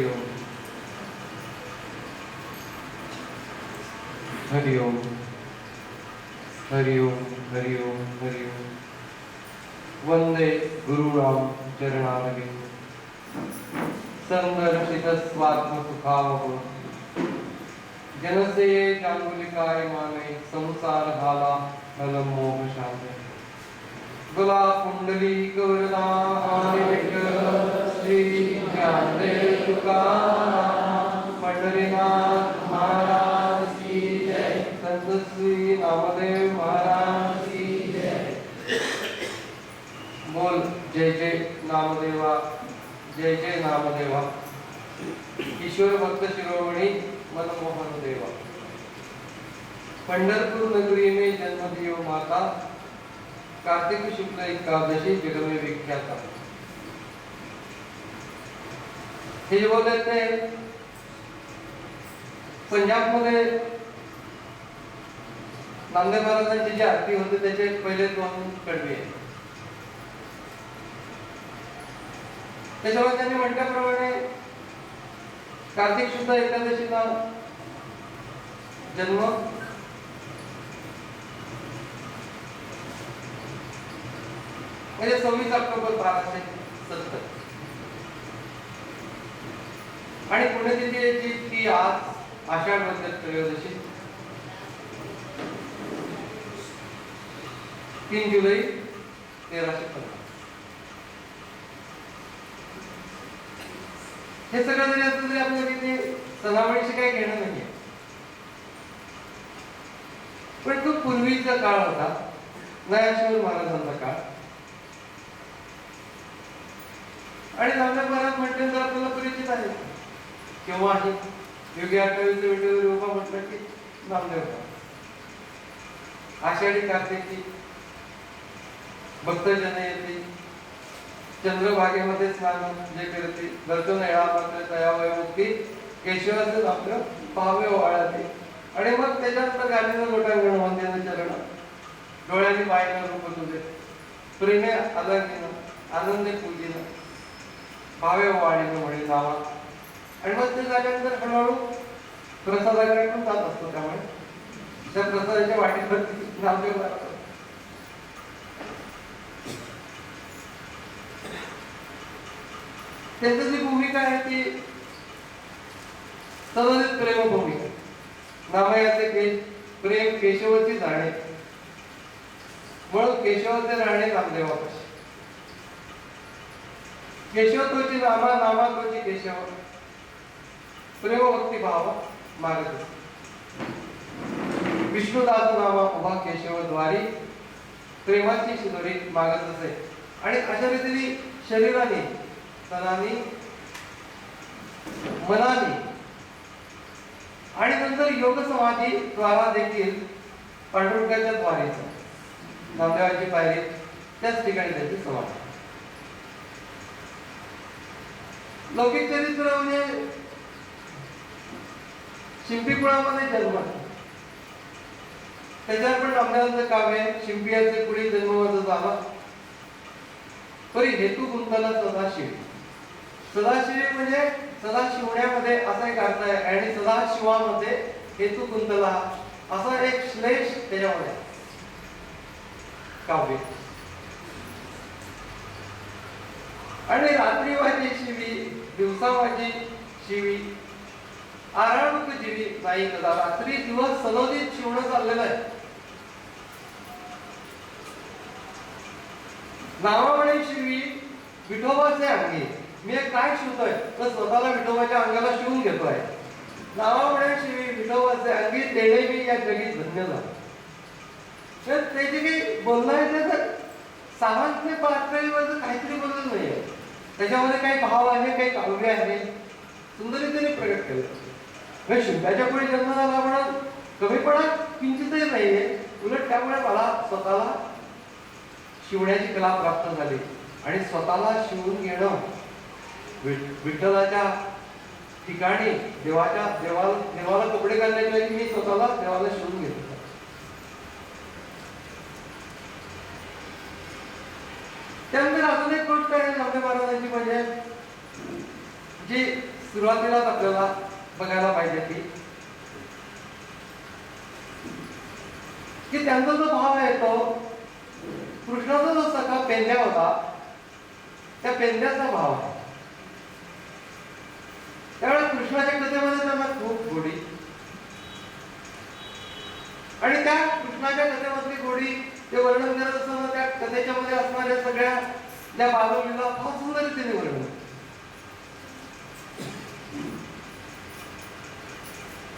हरिओम हरिओम हरिओम हरिओम हरिओम। वंदे गुरुराम चरणारविंद संदर्शितस्वात्मसुखावह जनसेये जांगुलिकाय माने संसार हाला अलम मोह शांत गुला कुंडली गौरदा श्री ज्ञानदेव तुकाराम पंढरीनाथ महाराज की जय। संत श्री नामदेव महाराज की जय। बोल जय जय नामदेवा, जय जय नामदेवा। ईश्वर भक्त शिरोमणी मनमोहन देवा। पंढरपुर नगरी में जन्म दियो माता, कार्तिक शुक्ल एकादशी जग में विख्याता। हे जे बोलत ते पंजाब मध्ये नामदेव महाराजांची जी आरती होते त्याचे पहिले दोन कडवे आहेत। त्याच्यावर त्यांनी म्हटल्याप्रमाणे कार्तिक शुद्ध एकादशीला जन्म, म्हणजे 26 ऑक्टोबर 1270 आणि पुण्यतिथी ती आज आषाढ वद्य त्रयोदशी 3 जुलै 1350। हे सगळं जरी असलं तरी आपल्याला तिथे सणावळीशी काही घेणं नाहीये, पण तो पूर्वीचा काळ होता, ज्ञानेश्वर महाराजांचा काळ। आणि नामदेव महाराज म्हटले तर आपल्याला परिचित आहे किंवा आहे योगी 28 विठ्ठल रूपा म्हटलं की नामदेव। आषाढी कार्तिकी भक्तजन येते, चंद्रभागेमध्ये स्नान जे करते, दर्शन येळा मात्र तयावय मुक्ती केशवाचं आपलं पावे ओवाळते। आणि मग त्याच्यानंतर गाणीनं लोटांगण वंदेनं चरण, डोळ्यांनी पाहिलं रूप तुझे, प्रेमे आदरणीनं आनंदे पूजेनं भावे ओवाळीनं म्हणे नावा। आणि मग ते झाल्यानंतर हळूहळू प्रसादाकडे पण जात असतो। त्यामुळे त्या प्रसादाच्या वाटेवरती नामदेव महाराज त्यांची जी भूमिका आहे ती सदोदित प्रेम भूमिका। नामयाचे प्रेम केशवची जाणे, म्हणून केशवाचे राहणे नामदेवापाशी। केशव तोची नामा, नामा तोची केशव, प्रेम भक्ती भाव मागत। विष्णुदास नामा उभा केशव द्वारी, प्रेमाची शिदोरी मागत असे। आणि अशा रीतीने शरीराने, तनाने, मनाने आणि नंतर योग समाधी द्वारा देखील पांडुरंगाच्या द्वारेचा नामदेवाची पायरी त्याच ठिकाणी त्याची समाधी। लौकिक चरित्र म्हणजे शिंपी कुळामध्ये जन्म, त्याच्यावर पण नामदेवांचं काव्य शिंपियाचे पुढे जन्मवाचा झाला। परी हेतू गुंतला सदाशिव। सदाशिव म्हणजे सदा शिवण्यामध्ये असा एक अर्थ आहे, आणि सदाशिवामध्ये हेतू गुंतला असा एक श्लेष त्याच्यामध्ये काव्य। आणि रात्री माझी शिवी, दिवसा माझी शिवी, आराणूक जीवी नाही कदा। रात्री दिवस सलोदित शिवणं चाललेलं आहे। नावामुळे शिवी विठोबाचे अंगी, मी काय शिवतोय तर स्वतःला विठोबाच्या अंगाला शिवून घेतोय। नावामुळे शिवी विठोबाचे अंगी, तेणे मी या जगी धन्य झालो। तर त्याची काही बोलणं तर सामान्य पातळीवर काहीतरी बोलत नाहीये, त्याच्यामध्ये काही भाव आहे, काही काव्य आहे, सुंदरीतेने प्रगट केलं। शिंप्याच्या पुढे जन्म झाला म्हणून कमीपणा किंचितही नाहीये, उलट त्यामुळे मला स्वतःला शिवण्याची कला प्राप्त झाली। आणि स्वतःला शिवून घेणं, विठ्ठलाच्या ठिकाणी देवाला कपडे घालण्याच्या वेळी मी स्वतःला देवाला शिवून घेतो। त्यानंतर अजून एक गोष्ट आहे नामदेव महाराजांची, म्हणजे जी सुरुवातीलाच आपल्याला बघायला पाहिजे की त्यांचा जो भाव आहे तो कृष्णाचा जो सखा पेंद्या होता त्या पेंद्याचा भाव आहे. त्यावेळेस कृष्णाच्या कथेमध्ये त्यांना खूप गोडी आणि त्या कृष्णाच्या कथेमधली गोडी ते वर्णन करत असताना त्या कथेच्या मध्ये असणाऱ्या सगळ्या ज्या बालवलीला फार सुंदर रीतीने वर्णन.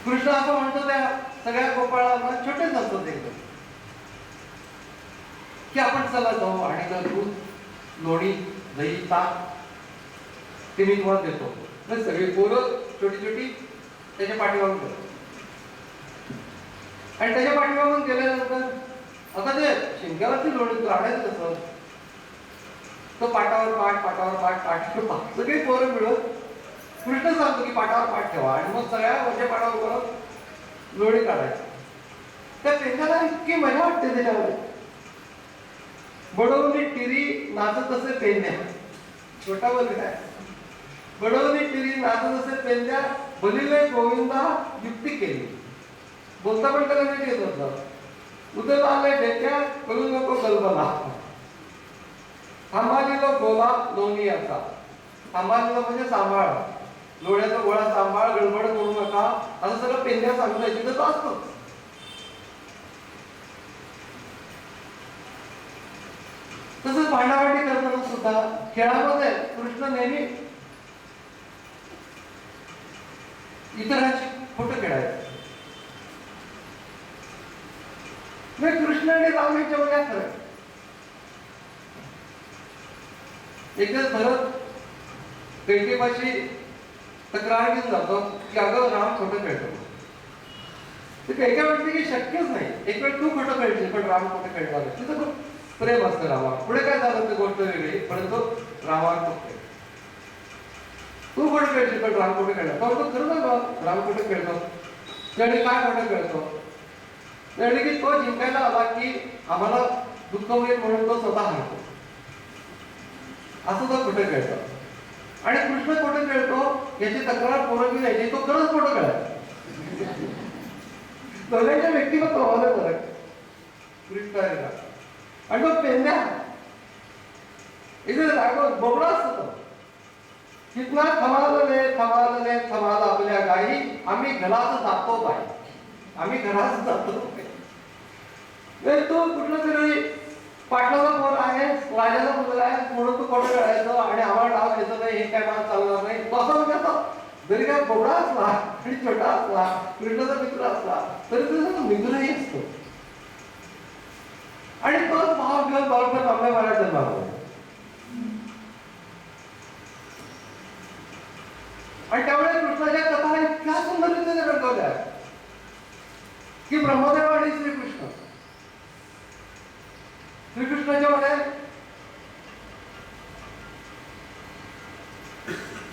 कृष्ण असं म्हणतो त्या सगळ्या गोपाळांना छोटेच असतात एकदम की आपण चला जाऊ आणि दूध लोणी दही ताक ते मी तुम्हाला देतो. सगळी पोरं छोटी छोटी त्याच्या पाठीमागून गेलो आणि त्याच्या पाठीमागून गेल्यानंतर आता ते शिंक्यावरती लोणी काढायचं कसं तो पाटावर पाठ सगळी पोरं मिळून कृष्ण सांगतो की पाटावर पाठ ठेवा आणि मग सगळ्या वरच्या पाटावर लोणी काढायचं. त्या पेंगाला इतकी मजा वाटते त्याच्यामध्ये. बडवली टिरी नाचत असे पेंद्या छोटा वर्ग आहे. बडवली टिरी नाचत असे पेंद्या बलिले गोविंदा युक्ती केली. बोलता पण त्याला नीट येत होतं. उदल आले डेक्या करू नको गलबला थांबालीला गोला लोणी याचा. थांबालीला म्हणजे सांभाळ लोण्याचा गोळा सांभाळ गडबड करू नका असं सगळं पेंद्या सांगतोय. तिथं तो असतो. तसंच भांडाभांडी करताना सुद्धा खेळामध्ये कृष्ण नेहमी इतरांची खोटं खेळायचं. कृष्ण आणि राम यांच्यामध्ये फरक. एकदा भरत कैकेयीपाशी तक्रार घेऊन जातो की अगं राम खोटं खेळतो. तर कैकेयी म्हणते की शक्यच नाही. एक वेळ तू खोटं खेळशील पण राम खोटं खेळणार नाही. तिथं खूप प्रेम असतं रामावर. पुढे काय झालं ती गोष्ट वेगळी परंतु रामावर खूप प्रेम. तू खोटं खेळशील पण राम खोटं खेळणार. तो खरं ना राम खोटं खेळतो. त्याने काय खोटं खेळतो त्याने की तो जिंकायला आला की आम्हाला दुःख होईल म्हणून तो स्वतः हारतो असं तो खोटं खेळतो. आणि कृष्ण खोटं खेळतो याची तक्रार पोरगी यायची. तो खरंच खोटं खेळायचा. दोघांच्या व्यक्तिमत्वामध्ये फरक कृष्ण आणि तो पेंद्या इथे रागवत बोबडा असतो. कितना थमालले आपल्या गाई आम्ही घरात जातो बाई. आम्ही घरात जातो. तो कुठलं तरी पाटलाचा पोर आहे राजाचा मुलगा आहे म्हणून तू खोटं खेळायचं आणि आम्हाला डाव घ्यायचं नाही हे काय मला चालणार नाही. तो असं म्हणतो जरी काय बोबडा असला आणि छोटा असला कृष्णाचा मित्र असला तरी तुझा मित्रही असतो. आणि तोच भाव घेऊन बरोबर आंबे मारायला जन्माला. आणि त्यामुळे कृष्णाच्या कथा इतक्या सुंदर रीतीने रंगवल्या की ब्रह्मदेव आणि श्रीकृष्णाच्या मध्ये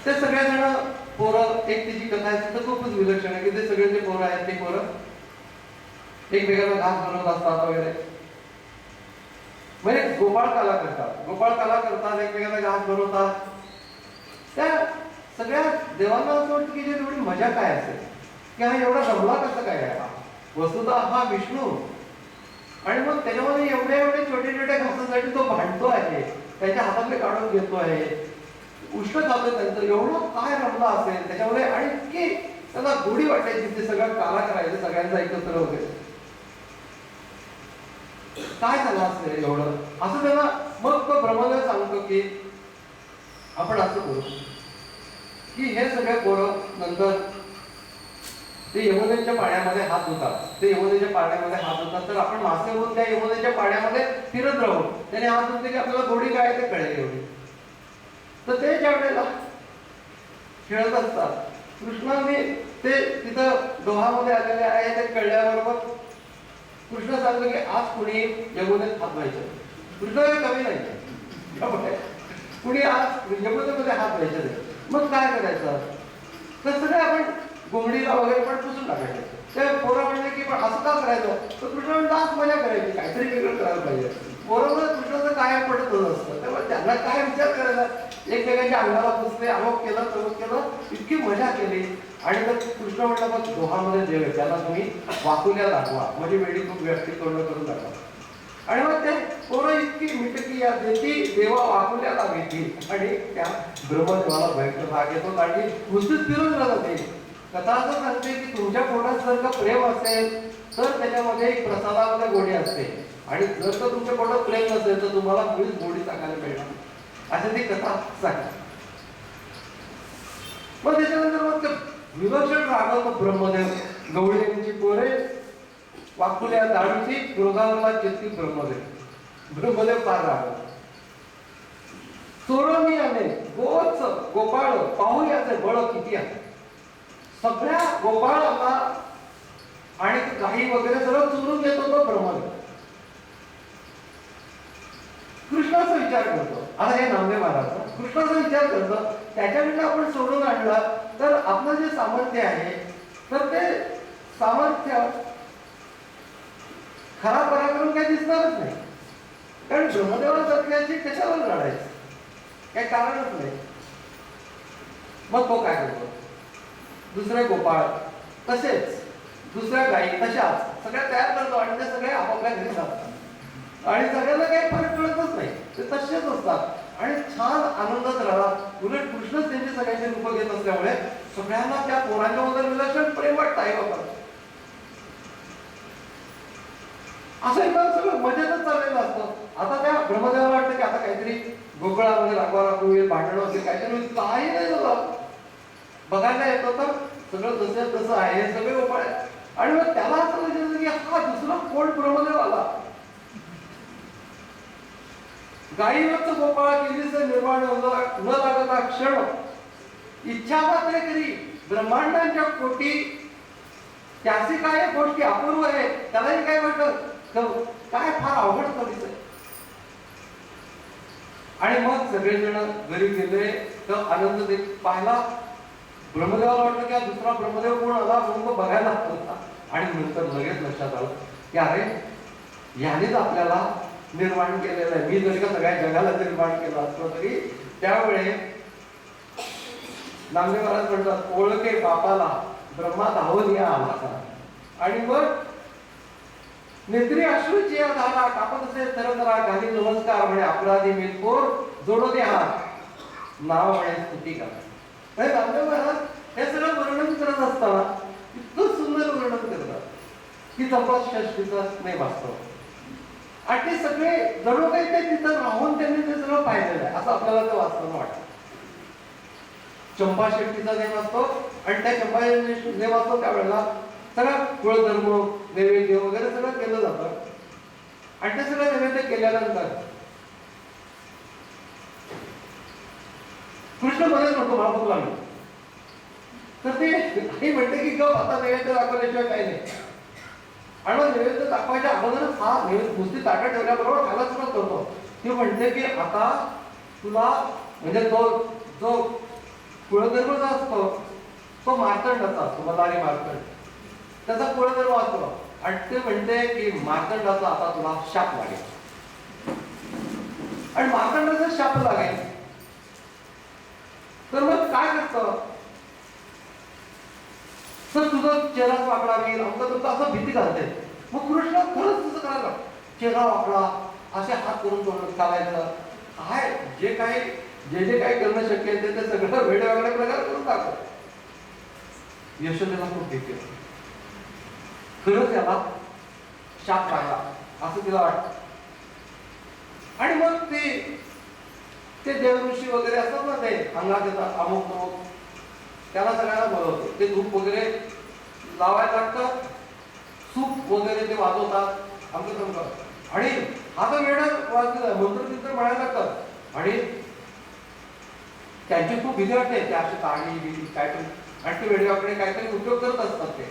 ते सगळेजण पोरं एक तिची कथा आहे तिथं खूपच विलक्षण आहे की ते सगळे जे पोरं आहेत ते पोरं एकमेकांना घास बनवत असतात वगैरे. म्हणजे गोपाळ कला करतात एकमेकांना घास बनवतात. त्या सगळ्या देवांना असं वाटतं की एवढी मजा काय असेल की हा एवढा रमला कसं काय आहे. वस्तुतः हा विष्णू आणि मग त्याच्यामध्ये एवढे छोटे घासासाठी तो भांडतो आहे. त्याच्या हातातले काढून घेतो आहे. उष्ण खातो त्यांचं एवढं काय रमला असेल त्याच्यामध्ये. आणि इतकी त्याला गोडी वाटायची ते सगळं काला करायचं सगळ्यांचा एकत्र वगैरे काय झालं असेल एवढं असं त्याला. मग तो ब्रह्मदेव सांगतो की आपण असं करू की हे सगळे पोरं नंतर ते यमुनेच्या पाण्यामध्ये हात धुतात. ते यमुनेच्या पाण्यामध्ये हात धुतात तर आपण मासे होऊन त्या यमुनेच्या पाण्यामध्ये फिरत राहू. त्याने हात धुतले की आपल्याला गोडी काय ते कळेल एवढी. तर ते ज्या वेळेला खेळत असतात कृष्णाने ते तिथं डोहामध्ये आलेले आहे ते कळल्याबरोबर कृष्ण सांगतो की आज कुणी यमुनेत हात धुवायचं. कृष्ण कमी नाही कुणी आज यमुनेमध्ये हात धुवायचं नाही. मग काय करायचं तर सगळे आपण गोंगडीला वगैरे पण पुसून टाकायचं. ते पोरं म्हणले की पण असं का करायचं तर कृष्ण म्हणतो आज मजा करायची काहीतरी वेगळं करायला पाहिजे. पोरांना कृष्णाचं काय पडत असतं त्यामुळे त्यांना काय विचार करायचा एकमेकांच्या अंगाला पुसले, अमुक केलं तमुक केलं, इतकी मजा केली. आणि तर कृष्ण म्हटलं मग दोहामध्ये देव आहे, त्याला तुम्ही वाकुल्या दाखवा, म्हणजे वेळी खूप व्यक्ती तोंड करून दाखवा. आणि मग ते पोरं इतकी मिटकी या देती देवा वाकुल्याला भीती. आणि त्या ब्रह्मदेवाला भयंकर राग येतो आणि नुसतीच फिरून जाते. कथा असं सांगते की तुमच्या पोटात जर का प्रेम असेल तर त्याच्यामध्ये एक प्रसादामध्ये गोडी असते, आणि जर का तुमच्या पोटात प्रेम नसेल तर तुम्हाला मुळीच गोडी टाकायला मिळणार, असं ती कथा सांगते. मग त्याच्यानंतर मग विलक्षण रागवतो ब्रह्मदेव. गवळी यांची पोरे वाकुल्या दाढीची क्रोधावरला चित्ती ब्रह्मदेव. ब्रह्मदेव फार रागवतो. चोरमी आले गोच गोपाळ पाहू याचे बळ किती आहे. सगळ्या गोपाळांना आणि गाई वगैरे सगळं चोरून घेतो तो ब्रह्मदेव. कृष्णाचा विचार करतो. आता हे नामदेव महाराज कृष्णाचा विचार करतो, त्याच्याकडनं आपण सोडून आणलं तर आपलं जे सामर्थ्य आहे तर ते सामर्थ्य खरा पराक्रम काही दिसणारच नाही. कारण ब्रह्मदेवाला जपण्याची कशाला लढायचं, काही कारणच नाही. मग तो काय करतो, दुसरे गोपाळ तसेच दुसऱ्या गायी तशाच सगळ्या तयार करतो आणि ते सगळे आपापल्या घरी जातात आणि सगळ्यांना काही फरक पडतच नाही, ते तसेच असतात आणि छान आनंदात राहतात. उलट कृष्णच त्यांची सगळ्यांची रूप घेत असल्यामुळे सगळ्यांना त्या पोरांच्या मध्ये विलक्षण प्रेम वाटतं आई बाबा. असं एकदम सगळं मजेतच चाललेलं असतं. आता त्या ब्रह्मदेवाला वाटतं की आता काहीतरी गोकुळामध्ये रागवा होईल, भांडण असेल, काहीतरी होईल. काही नाही झालं. बघायला येतो तर सगळं जसं तसं आहे, सगळे गोपाळ आहे. आणि मग त्याला असं विचारलं की हा दुसरा कोण ब्रह्मदेव आला. गायीवरच गोपाळ केलीच निर्माण न लागता क्षण इच्छा मात्र करी ब्रह्मांडांच्या कोटी त्याची काय गोष्टी अपूर्व आहे, त्यालाही काय वाटत काय फार अवघड कधीच आहे. आणि मग सगळेजण घरी गेले तर आनंद पाहिला. ब्रह्मदेवाला वाटलं की दुसरा ब्रह्मदेव कोण आला म्हणून तो बघायला होता. आणि नंतर लगेच लक्षात आलं की अरे यानेच आपल्याला निर्माण केलेलं आहे. मी जरी का सगळ्या जगाला निर्माण केलं असलं तरी त्यावेळे नामदेव महाराज म्हणतात ओळखे बापाला ब्रह्मा धावून या आला. आणि मग नेत्री अश्रूची धारा कापत असे तरतरा घाली नमस्कार म्हणे अपराधी मिलपोर जोडो दे हात नाव म्हणे स्तुती करा. नामदेव महाराज हे सगळं वर्णन करत असताना इतकं सुंदर वर्णन करतात की चंपाषष्ठीचा नाही वास्तव. आणि ते सगळे जणू काही ते तिथं राहून त्यांनी ते सगळं पाहिलेलं आहे असं आपल्याला ते वाचताना वाटतं. चंपाषष्ठीचा नेम असतो आणि त्या चंपाषष्ठी नेम असतो त्यावेळेला सगळा कुळधर्म नैवेद्य वगैरे सगळं केलं जातं. आणि ते सगळं नैवेद्य केल्यानंतर कृष्ण मध्येच म्हणतो मला भूक लागली. तर ते आई म्हणते की गप आता नैवेद्य दाखवल्याशिवाय काही नाही. आणि मग नैवेद्य दाखवायच्या अगोदरच हा नैवेद्य नुसती ताटं ठेवल्याबरोबर खायला सुरुवात करतो. ती म्हणते की आता तुला म्हणजे तो जो कुळधर्म जो असतो तो मार्तंडाचा असतो, मल्हारी मार्तंड त्याचा कुळधर्म असतो. आणि ते म्हणते की मार्तंडाचा आता तुला शाप लागेल. आणि मार्तंडाचा शाप लागेल तर मग काय करतं तर तुझा चेहरा वाकडा होईल अमक असं भीती घालते. मग कृष्ण खरंच तसं करायला चेहरा वाकडा असे हात करून तोंड चालायचं काय जे काही जे काही करणं शक्य आहे ते सगळं वेगळ्या वेगळ्या प्रकार करून टाकतो. यशोदेला खूप भीती होती. खरंच याला शाप लागला असं तिला वाटतं. आणि मग ते देवऋषी वगैरे असतात ना ते अंगात येतात अमुक अमुक त्याला सगळ्यांना बोलवतो. ते धूप वगैरे लावायला लागतं, सूप वगैरे ते वाजवतात आमचं आणि हा तर वेळा वाजलेला मंत्र म्हणायला लागतात. आणि त्यांची खूप भीती वाटते ते अशी ताडी बिडी काय पण आणि ते वेळेवाकडे काहीतरी उपयोग करत असतात. ते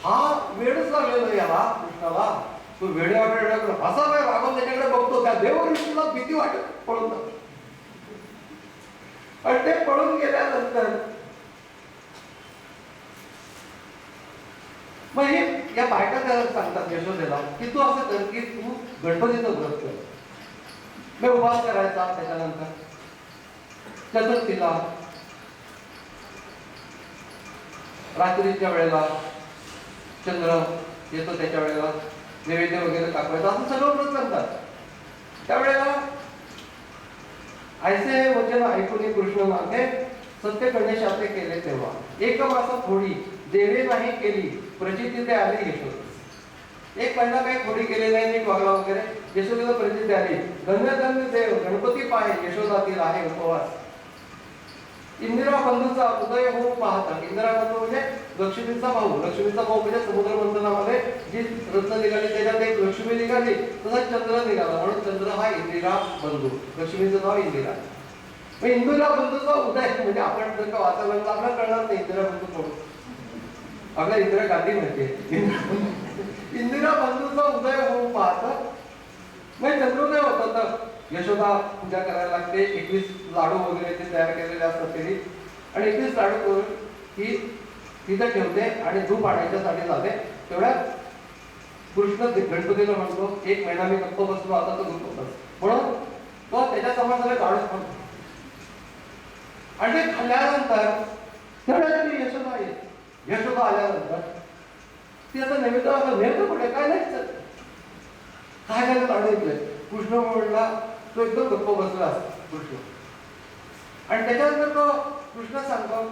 हा वेळच लागलेला याला कृष्णाला. तो वेळेवाकडे असा काय राघव त्याच्याकडे बघतो त्या देवऋषीला भीती वाटत पळून जातो. आणि ते पळून गेल्यानंतर मग हे या बायका त्याला सांगतात यशोदेला की तू असं कर की तू गणपतीचं व्रत कर. मी उपवास करायचा. त्याच्यानंतर चतुर्थीला रात्रीच्या वेळेला चंद्र येतो त्याच्या वेळेला नैवेद्य वगैरे दाखवायचं, असं सगळं व्रत करतात. त्यावेळेला ऐसे वचन ऐकून कृष्ण नाथे सत्य गणेशाचे केले तेव्हा एक मासा थोडी देवे नाही केली प्रचिती ते आली यशोदा. एक महिना काही थोडी केली नाही, नीट वागला वगैरे, यशोदेला प्रचिती आली. धन्य धन्य देव गणपती पाय यशोदातील आहे उपवास. इंदिरा बंधूचा उदय होऊन पाहता. इंदिरा बंधू म्हणजे लक्ष्मीचा भाऊ. लक्ष्मीचा भाऊ म्हणजे समुद्र मंथनामध्ये जी रत्न निघाली त्याच्यात एक लक्ष्मी निघाली, तसाच चंद्र निघाला, म्हणून चंद्र हा इंदिरा बंधू. लक्ष्मीचं नाव इंदिरा. इंदिरा बंधूचा उदय म्हणजे आपण जर का वाचायला लागलं आपल्याला कळणार नाही इंदिरा बंधू कोण. आपल्या इंदिरा गांधी माहितीये. इंदिरा बंधूचा उदय होऊन पाहता म्हणजे चंद्रोदय होता तर यशोदा पूजा करायला लागते. 21 लाडू वगैरे ते तयार केलेले असतात तरी, आणि 21 लाडू करून ही तिथं ठेवते आणि धूप आणायच्यासाठी जाते. तेवढ्यात कृष्ण गणपतीला म्हणतो एक महिना मी गप्प बसलो, आता तो धूप बस, म्हणून तो त्याच्या समाजाला काढूच म्हणतो. आणि ते खाल्ल्यानंतर तेवढ्यात ती यशोदा येते. यशोदा आल्यानंतर ती आता नैवेद्य नेमकं कुठे काय नाही काय झालं लाडू येतोय. कृष्ण म्हणला तो एकदम गप्प बसला कृष्ण. आणि त्याच्यानंतर तो कृष्ण सांगतो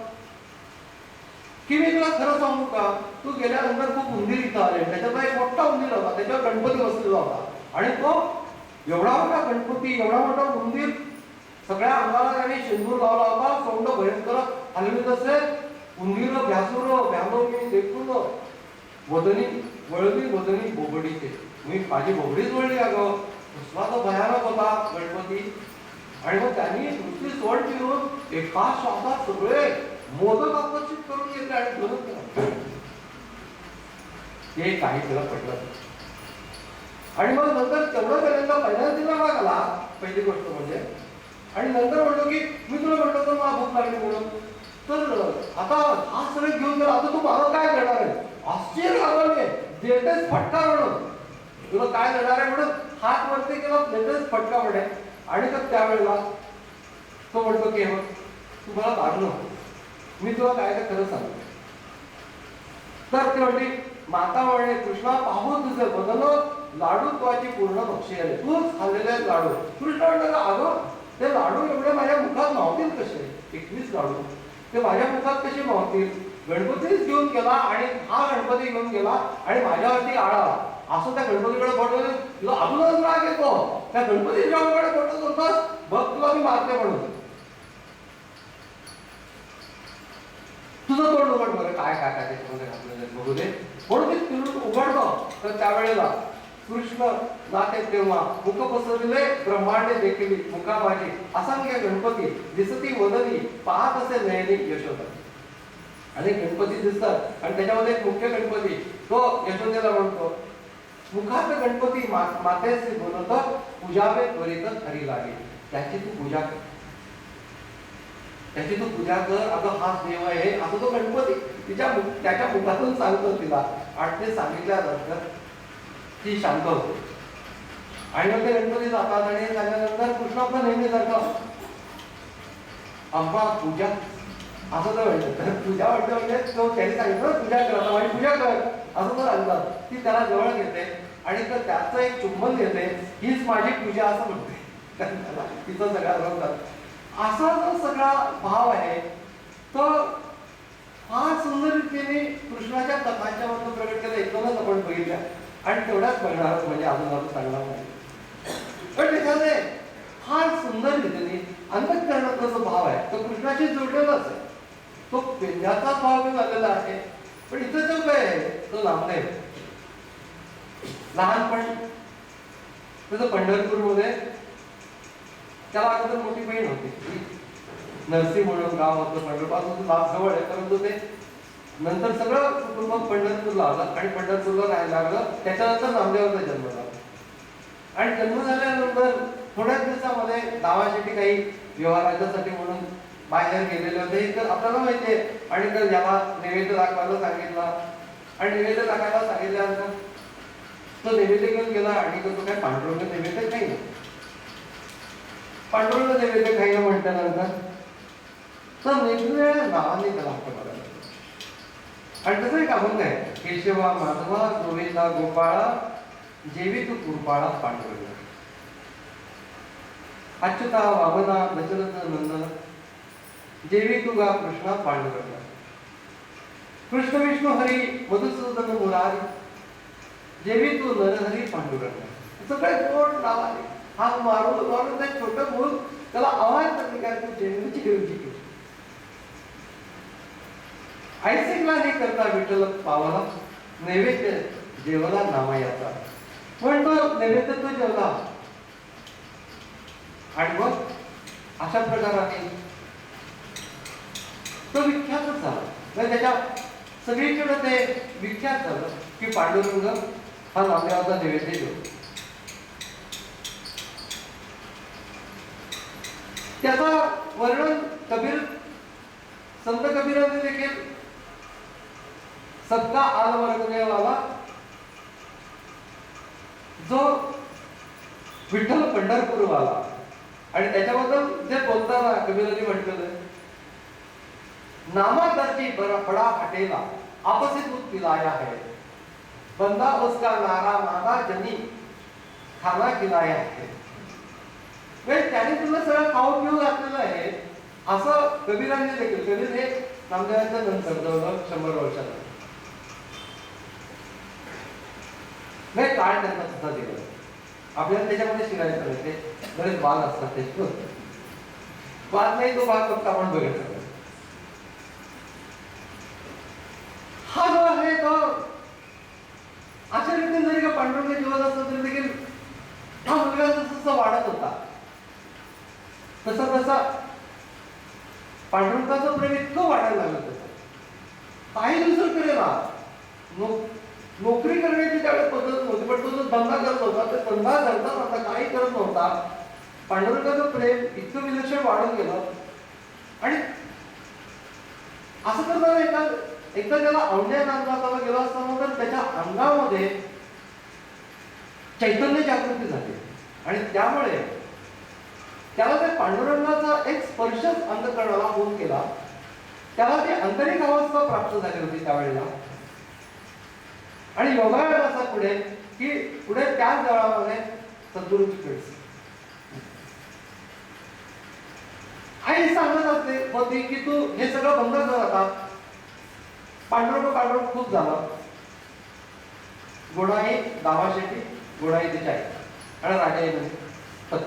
की मी तुला खरं सांगू का, तू गेल्यानंतर खूप उंदीर इथं आले. त्याच्यात एक मोठा उंदीर होता, त्याच्यावर गणपती बसलेला होता. आणि तो एवढा मोठा गणपती, एवढा मोठा उंदीर, सगळ्या अंगाला त्याने शेंदूर लावला होता. सोंड भयंकर हलवीत असेल. उंदीर भ्यासुर भ्यालो मी देखून वदनी वळली वदनी बोबडीचे. मी माझी बोबडीच वळली अगं. दुसरा तो भयानक होता गणपती. आणि मग त्यांनी नुसती सोड फिरून एका श्वासात सगळे मोदक आकर्षित करून घेतले आणि धरून केला. हे काही त्याला पडलं. आणि मग नंतर तेवढं पर्यंत पहिल्याच तिला राग आला, पहिली गोष्ट म्हणजे. आणि नंतर म्हणलो की मी तुला म्हणतो तर मला भूक लागली म्हणून, तर आता हा सगळे घेऊन गेला, आता तू मला काय देणार आहे. आश्चर्य लागले, देतेच फटका म्हणून, तुला काय देणार आहे म्हणून हात वरती केला, देतेच फटका म्हणे. आणि तर त्यावेळेला तो म्हणतो की हे तू मला मारलो, मी तुला काय ते खरं सांगतो. तर ती म्हणली माता म्हणे कृष्णा पाहू तुझे बदल लाडू तुझी पूर्ण बक्षी आले, तूच खाल्लेले लाडू. कृष्ण म्हणतो अगं ते लाडू एवढे माझ्या मुखात मावतील कसे. 21 लाडू ते माझ्या मुखात कसे मावतील. गणपतीच घेऊन गेला आणि हा गणपती घेऊन गेला आणि माझ्यावरती आळा. असं त्या गणपतीकडे बोलतो, तुला अजूनच राग येतो. त्या गणपती जेव्हाकडे बोलत होतास बघ तुला मी मारते म्हणून. तुझं तोंड उघड बरं, काय काय काय त्याच्यामध्ये घातलेलं बघू दे. म्हणून ते तिरून उघडतो. तर त्यावेळेला कृष्ण नाते तेव्हा मुख पसरले ब्रह्मांडे देखील मुखा माझी असंख्य गणपती दिसती वदनी पाहत असे नयनी यशोदा. अनेक गणपती दिसतात आणि त्याच्यामध्ये एक मुख्य गणपती तो यशोदेला म्हणतो मुखात गणपती मातेचे बोलत पूजावे त्वरित हरी लागे. त्याची तू पूजा कर, त्याची तू पूजा कर. अगं हाच देव आहे असं तो गणपती त्याच्या मुखातून सांगतो तिला. आणि ते सांगितल्यानंतर ती शांत होते. आणि मग ते गणपती जातात आणि झाल्यानंतर कृष्ण आपला नेहमी सारखं अंबा पूजा असं तर म्हणतात. पूजा वाटतं म्हणजे तो त्यांनी सांगितलं पूजा कर, माझी पूजा कर असं तर सांगतात. ती त्याला जवळ घेते आणि तर त्याचं एक चुंबन घेते, हीच माझी पूजा असं म्हणते. तिचं सगळ्या बरोबर असा जो सगळा भाव आहे तो फार सुंदर रीतीने कृष्णाच्या कथांच्या मधून प्रकट केला. एकदमच आपण बघितल्या आणि तेवढ्याच बघणार म्हणजे अजून सांगणार नाही. पण त्याच्यामध्ये फार सुंदर रीतीने अंतःकरणाचा जो भाव आहे तो कृष्णाशी जोडलेलाच आहे. तो पेंड्याचा भाव झालेला आहे. पण इथं जो काय आहे तो नामदेव. लहानपण त्याचं पंढरपूरमध्ये त्याला अगोदर मोठी बहीण होती. नरसी म्हणून गाव होतं, पंढरपासून लाभ जवळ आहे. परंतु ते नंतर सगळं कुटुंब पंढरपूरला आलं आणि पंढरपूरला राहायला लागलं. त्याच्यानंतर नामदेवाचा जन्म झाला. आणि जन्म झाल्यानंतर थोड्याच दिवसामध्ये गावासाठी काही व्यवहाराच्यासाठी म्हणून बाहेर गेलेले होते. तर आपल्याला माहिती आहे. आणि तर याला नैवेद्य दाखवायला सांगितलं आणि नैवेद्य दाखवायला सांगितल्यानंतर तो नैवेद्य घेऊन गेला आणि तो काय पांडुरंग नैवेद्य काही नाही. पांडुरंग नैवेद्य खायला म्हटल्यानंतर तर वेगवेगळ्या नावाने त्याला हट्ट करायला लागला. आणि तसं एक अभंग आहे, केशवा माधवा गोविंदा गोपाळा जेवी तू कृपाळा पांडुरंग. अच्युता वामना दशरथ नंदन जेवी तुगा कृष्णा पांडुरंग. कृष्ण विष्णू हरी मधुसूदन मुरारी जेवी तू नरहरी पांडुरंग. सगळे गोड नाव आले. हा मारून मारून ते छोटं मूल त्याला आवाज करते काय तू जेवणची घेऊची घेऊ. ऐसिकला नाही करता विठ्ठल पावला नैवेद्य जेवला नामयाचा. पण तो नैवेद्य तो जेवला आणि मग अशा प्रकाराने तो विख्यातच झाला. त्याच्या सगळीकडे ते विख्यात झालं की पांडुरंग हा नामदेवाचा नैवेद्य जेवतो. त्याचा वर्णन कबीर संत कबीराने देखील सबका आल वर्गने वाला जो विठ्ठल पंढरपूर वाला. आणि त्याच्याबद्दल जे बोलताना कबीराने म्हटलेलं नामा दर्जी बड़ा हटेला आपसे दूध पिलाया है बंदा उसका नारा मादा जनी खाना खिलाया है. त्याने तुला सगळं खाऊ पिऊ घातलेलं आहे असं कबीरांनी देखील. कबीर हे नामदेवांच्या नंतर जवळजवळ 100 वर्षात नाही काळ त्यांना सुद्धा दिलं. आपल्याला त्याच्यामध्ये शिकायचं नाही. ते बरेच वाद असतात ते वाद नाही तो भाग फक्त आपण बघायचा. हा जो आहे तो अशा रीतीने जरी का पांडुरंग जीवन असलं तरी देखील हा मुलगा जसं वाढत होता तसा तसा पांडुरंगाचं प्रेम इतकं वाढायला लागलं. त्याचं काही दुसरं ना नोकरी करण्याची त्यावेळेस पद्धत नव्हती. पण तो जो धंदा करत होता ते धंदा करता नव्हता काही करत नव्हता. पांडुरंगाचं प्रेम इतकं विलक्षण वाढून गेलं. आणि असं करताना एकदा त्याला औंढ्या नागनाथाला गेला असताना तर त्याच्या अंगामध्ये चैतन्य जागृती झाली. आणि त्यामुळे त्याला त्या पांडुरंगाचा एक स्पर्शच अंतःकरणाला होऊन केला. त्याला ती आंतरिक अवस्था प्राप्त झाली होती त्यावेळेला. आणि योगायोग असा पुढे की पुढे त्याच जवळामध्ये सद्गुरूंची भेट. आई सांगत असते होती की तू हे सगळं बंद कर आता. पांडुरंग खूप झालं. गोडाई दामाशेट्टी गोडाई तिची आई आणि राजा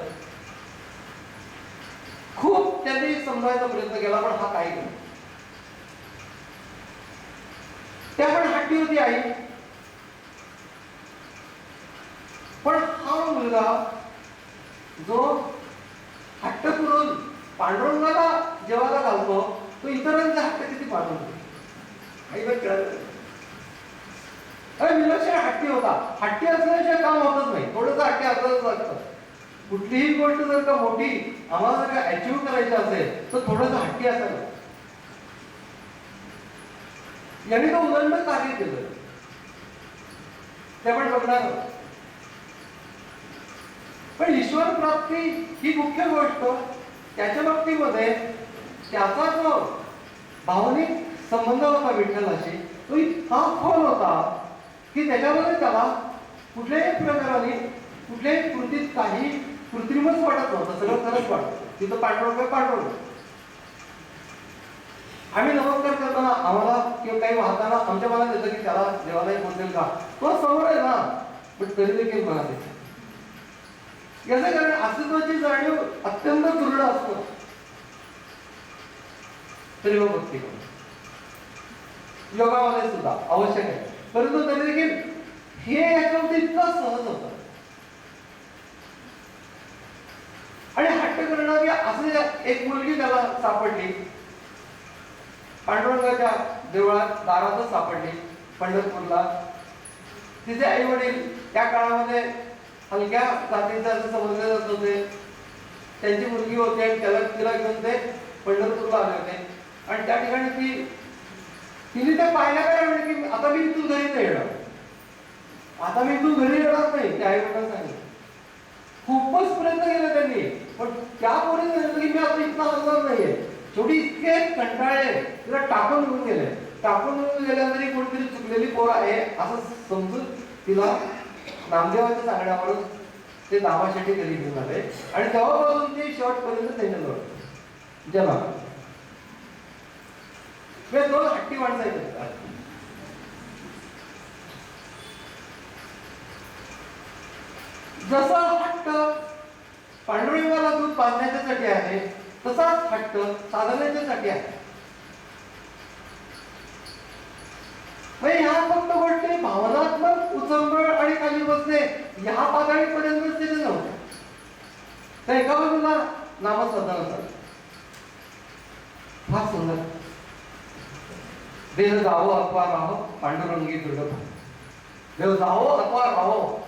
खूप त्यांनी समजायचा प्रयत्न केला पण हा काही नाही. त्या पण हट्टी होती आई. पण हा मुलगा जो हट्ट करून पांडुरंगाला जेवायला घालतो तो इतरांचा हट्ट किती पाळतो. आईला कळलं विलक्षण हट्टी होता. हट्टी असल्याशिवाय काम होतच नाही. थोडंसं हट्टी असलंच लागतं. कुठलीही गोष्ट जर का मोठी आम्हाला जर का अचीव्ह करायची असेल तर थोडंसं हट्टी असायला. यांनी तो उदंड कार्य केलं ते आपण बघणार. पण ईश्वर प्राप्ती ही मुख्य गोष्ट. त्याच्या बाबतीमध्ये त्याचा जो भावनिक संबंध होता विठ्ठलाशी तो इतका खोल होता की त्याच्यामध्ये त्याला कुठल्याही प्रकाराने कुठल्याही कृतीत काही कृत्रिमच वाटत नव्हतं. सगळं खरंच वाटत. तिथं पांडुरंग आम्ही नमस्कार करताना आम्हाला किंवा काही वाहताना आमच्या मनात येतं की त्याला देवालाही पोचेल का. तो समोर आहे ना पण तरी देखील मनात येतं. याचं कारण अस्तित्वाची जाणीव अत्यंत दृढ असतं तरी मग भक्ती करू. योगामध्ये सुद्धा आवश्यक आहे. परंतु तरी देखील हे याच्यामध्ये इतकं सहज होतं. आणि हट्ट करणारी असे एक मुलगी त्याला सापडली. पांडुरंगाच्या देवळात दारातच सापडली पंढरपूरला. तिचे आई वडील त्या काळामध्ये हलक्या जातीचे असं समजले जात होते. त्यांची मुलगी होती आणि तिला घेऊन ते पंढरपूरला आले होते. आणि त्या ठिकाणी तिने त्या पाहिल्या काय म्हणजे की आता मी तू घरी नाही येणार. आता मी तू घरी येणार नाही. त्या आई वडिलांना सांगितलं. खूपच प्रयत्न केले त्यांनी पण त्या पोरीने सांगितलं की मी आता इथं हलणार नाहीये. शेवटी इतके कंटाळले तिला टाकून निघून गेले. टाकून निघून गेल्यानंतर कोणतरी चुकलेली पोर आहे असं समजून तिला नामदेवाच्या सांगण्यावरून ते नावासाठी घरी घेऊन आले आणि तेव्हापासून ते शेवटपर्यंत त्यांच्याजवळ जमा दोन हट्टी माणसं आहेत. जसा हट्ट पांडुरंगाला दूध बांधण्याच्यासाठी आहे तसाच हट्ट साधण्याच्यासाठी आहे. ह्या फक्त गोष्टी भावनात्मक उचंबळ आणि खाली बसणे ह्या पातळीपर्यंत तिथे नव्हते. तर एका बाजूला नामस्मरण असतात फार सुंदर देह जावो अथवा राहो पांडुरंगी दुर्गम देव जावो अथवा राहो.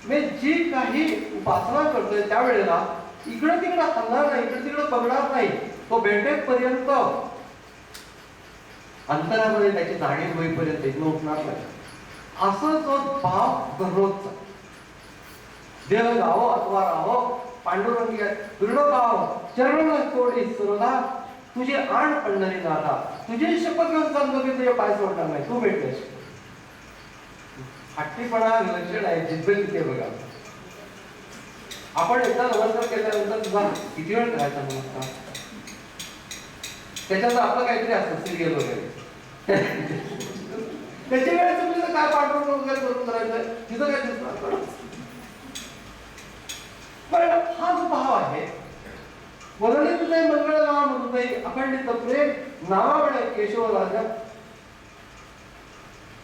मी जी काही उपासना करतोय त्यावेळेला इकडं तिकडं हलणार नाही, इकडे तिकडं बघणार नाही. तो भेटेपर्यंत अंतरामध्ये त्याची जाणीव होईपर्यंत इथं उठणार नाही. असं तो भाव दररोजचा देव जावो अथवा राहो पांडुरंगी दुर्लभाव चरण तोडी सुरला तुझे आण पडणारी नाथा तुझी शपथ घेऊन सांगतो की तुझे पाय सोडणार नाही. तू भेटतेस. हट्टीपणा लक्षण आहे जिद्द किती बघा. आपण एकदा नमस्कार केल्यानंतर तुझा किती वेळ करायचा नमस्कार? त्याच्यात आपलं काहीतरी असतं सिरियल वगैरे त्याच्या वेळेस तुझं काय पाठवून वगैरे करून करायचं तिथं काय दिसणार. पण हा जो भाव आहे वदनीत तुझे मंगळ नाम म्हणतोय अखंडित प्रेम नावामुळे केशव राजा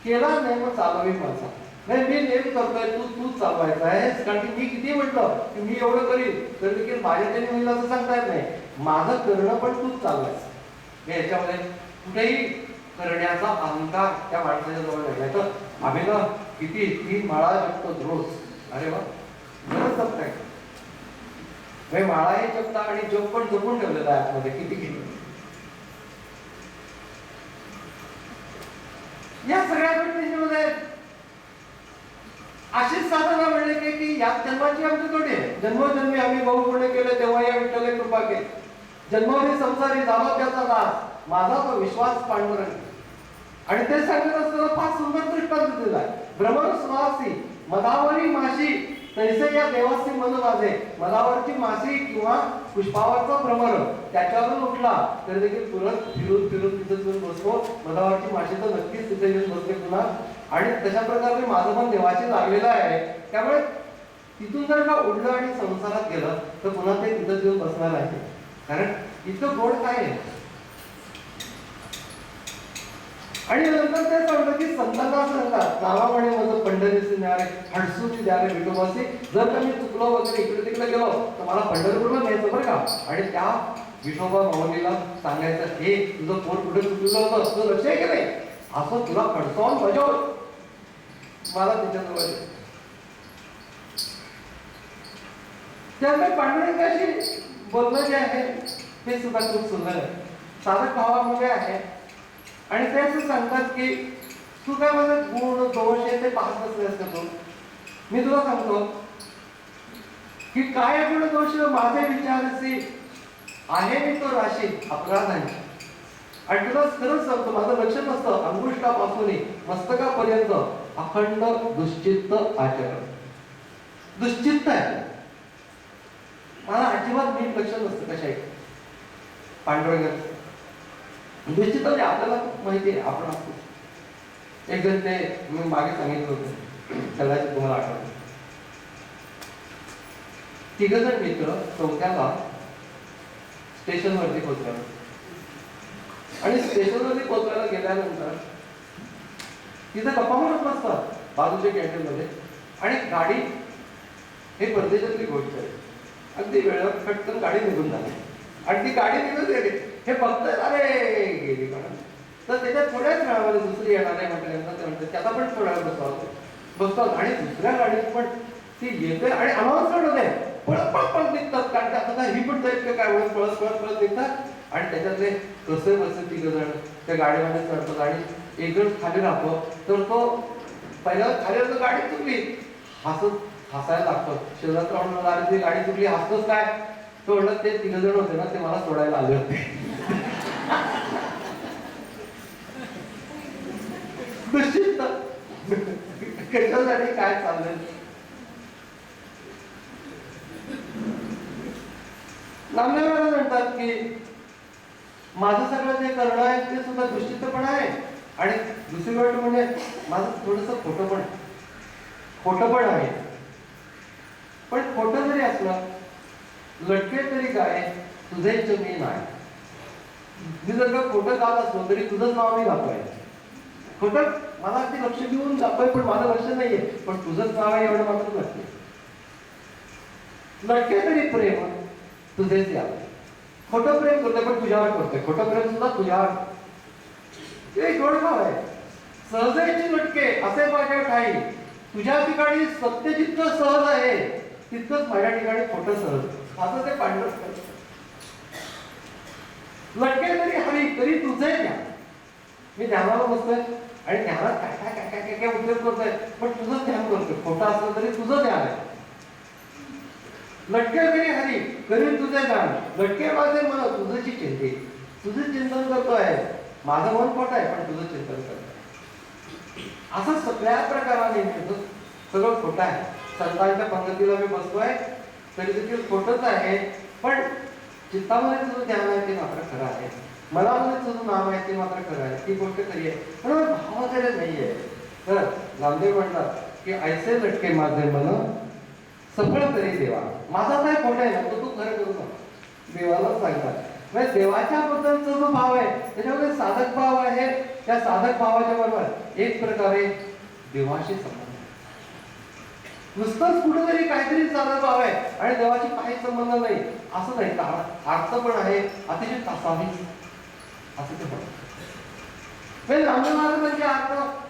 केला नेम चालवी माझा. नाही मी नेम करतोय तूच चालवायचा आहेस. कारण की मी किती म्हटलं की मी एवढं करीन तर देखील माझ्या त्यांनी मला असं सांगता येत नाही. माझं करणं पण तूच चालवायचं. याच्यामध्ये कुठेही करण्याचा अहंकार त्या माणसाच्या जवळ नाही. तर आम्ही ना किती 3 माळा जपतो रोज. अरे वा गरज जपताय माळाही जपता आणि जप पण जपून ठेवलेला आहे आतमध्ये किती किती. या सगळ्या गोष्टींमध्ये अशीच साधना म्हणले की या जन्माची आमची तोटी आहे. जन्मोजन्मी आम्ही भाऊ पुणे केले तेव्हा या विठ्ठल कृपा केली. जन्मोनी संसारी झाला त्याचा दास माझा तो विश्वास पांडुरंग. आणि ते सांगत असताना फार सुंदर दृष्टांत दिलेला आहे. भ्रमर सुवासी मधावरी माशी तैसे या देवासी मन माझे. मधावरची माशी किंवा पुष्पावरचा भ्रमर त्याच्यावरून उठला तर देखील परत फिरून फिरून तिथे जाऊन बसतो. मधावरची माशी तर नक्कीच तिथे येऊन बसते पुन्हा. आणि तशा प्रकारे माझं मन देवाशी लागलेलं आहे. त्यामुळे तिथून जर का उडलं आणि संसारात गेलं तर पुन्हा ते तिथं येऊन बसणार आहे. कारण इतकं गोड काय आहे. आणि नंतर ते सांगतं की संतांना सांगतात नावामुळे माझं पंढरीचे न्यारे हडसूची द्यारे विठोबासी. जर का मी चुकलो वगैरे इकडे तिकडे गेलो तर मला पंढरपूरला न्यायचं बरं का. आणि त्या विठोबा माऊलीला सांगायचं हे तुझं पोर कुठे चुकलं होतं तुझं लक्ष आहे की नाही असं तुला खडसावून बजाव मला त्याच्याजवळ. त्यामुळे पांडुरंगाशी बोलणं जे आहे ते सुद्धा खूप सुंदर आहे. साधक भावामध्ये आहे. आणि ते असं सांगतात की तू काय माझे गुण दोष आहे ते पाहत असलेस का तू. मी तुला सांगतो की काय गुण दोष माझे विचारसी आहे मी तो राशी अपराधांची. आणि तुला खरंच सांगतो माझं लक्ष नसतं अंगुष्टापासून मस्तकापर्यंत अखंड दुश्चित्त आचरण. दुश्चित्त आहे मला अजिबात नीट लक्ष नसतं कशा आहे पांडुरंगाचं. दुश्चित्त म्हणजे आपल्याला खूप माहिती आहे आपण असतो. एक जण ते मी मागे सांगितलं होतं कदाचित तुम्हाला आठवतं. 3 जण मित्र चौथ्याला स्टेशनवरती पोहोचले आणि स्टेशनवरती पोहोचल्याला गेल्यानंतर तिथं गप्पा मारत बसतात बाजूच्या कॅन्टीनमध्ये. आणि गाडी हे परदेशातली गोष्ट आहे. अगदी वेळेवर पटकन गाडी निघून झाली आणि ती गाडी निघून गेली. हे बघताय अरे गेली कारण. तर त्याच्यात थोड्याच वेळामध्ये दुसरी येणार आहे म्हटल्यानंतर ते म्हणतात त्याचा पण थोड्या वेळ बसतात आणि दुसऱ्या गाडीत पण ती येते आणि अनाउन्समेंट होते पळत पळत पळत निघतात. कारण आता ही पण जाईल काय वेळ पळत पळत पळत निघतात. आणि त्याच्यातले कसे बसे 3 जण त्या गाडीमध्ये चढतात आणि एक जण खाली राहतो. तर तो पहिला खाली गाडी चुकली हसत हसायला लागतो. शेजारचा म्हणून मला, अरे ती गाडी चुकली, हसतोच काय? तो म्हणलं ते 3 जण होते ना, ते मला सोडायला आले होते. दुष्ट कशासाठी काय चाललंय? नामदेव महाराज म्हणतात की माझं सगळं जे करणं आहे ते सुद्धा दुष्टितपण आहे, आणि दुसरी गोष्ट म्हणजे माझं थोडंसं खोटं पण आहे. खोटं पण आहे. पण खोटं जरी असलं, लटके तरी काय, तुझेच मी नाही. मी जर का खोटं गात असलो तरी तुझंच नाव मी गातोय. खोटं मला अगदी लक्ष देऊन गातोय, पण माझं लक्ष नाहीये, पण तुझंच नाव आहे एवढं मात्र नसते. लटके तरी प्रेम तुझेच यावं. खोटं प्रेम करतोय पण तुझ्यावर करतोय. खोटं प्रेम सुद्धा तुझ्यावर. एक गोड भाव आहे. सहजेची लटके असे माझ्या ठाई, तुझ्या ठिकाणी सत्य जितकं सहज आहे तितकंच माझ्या ठिकाणी खोटं सहज. असं ते पांढरं लटके तरी हवी तरी तुझे द्या. मी ध्यानाला बसतोय आणि ध्यानात काय काय काय काय काय काय उद्योग करतोय, पण तुझं ध्यान करतोय. खोटं असलं तरी तुझं ध्यान आहे. लटके तरी हरी करीन तुझे दान, लटके माझे मन तुझची चिंते. तुझं चिंतन करतोय, माझं मन खोटं आहे पण तुझं चिंतन करतोय. असं सगळ्या प्रकाराने सगळं खोटं आहे. संतांच्या पंगतीला मी बसतोय तरी देखील खोटंच आहे, पण चित्तामध्ये तुझं ध्यान आहे ते मात्र खरं आहे. मनामध्ये तुझं नाम आहे ते मात्र खरं आहे. ती गोष्ट खरी आहे, पण भावाकडे नाहीये. तर नामदेव म्हणतात की ऐसे लटके माझे मन सफळ तरी देवा. माझा काय खोट आहे ना, तो तू खरं करू नका. देवाला सांगतात. म्हणजे देवाच्या बद्दलचा जो भाव आहे त्याच्यामध्ये साधक भाव आहे. त्या साधक भावाच्या बरोबर एक प्रकारे देवाशी संबंध. नुसतंच कुठेतरी काहीतरी साधक भाव आहे आणि देवाशी काही संबंध नाही असं नाही. अर्थ पण आहे अतिशय तासावी असं ते म्हणतात. नामदेव महाराजांचे अर्थ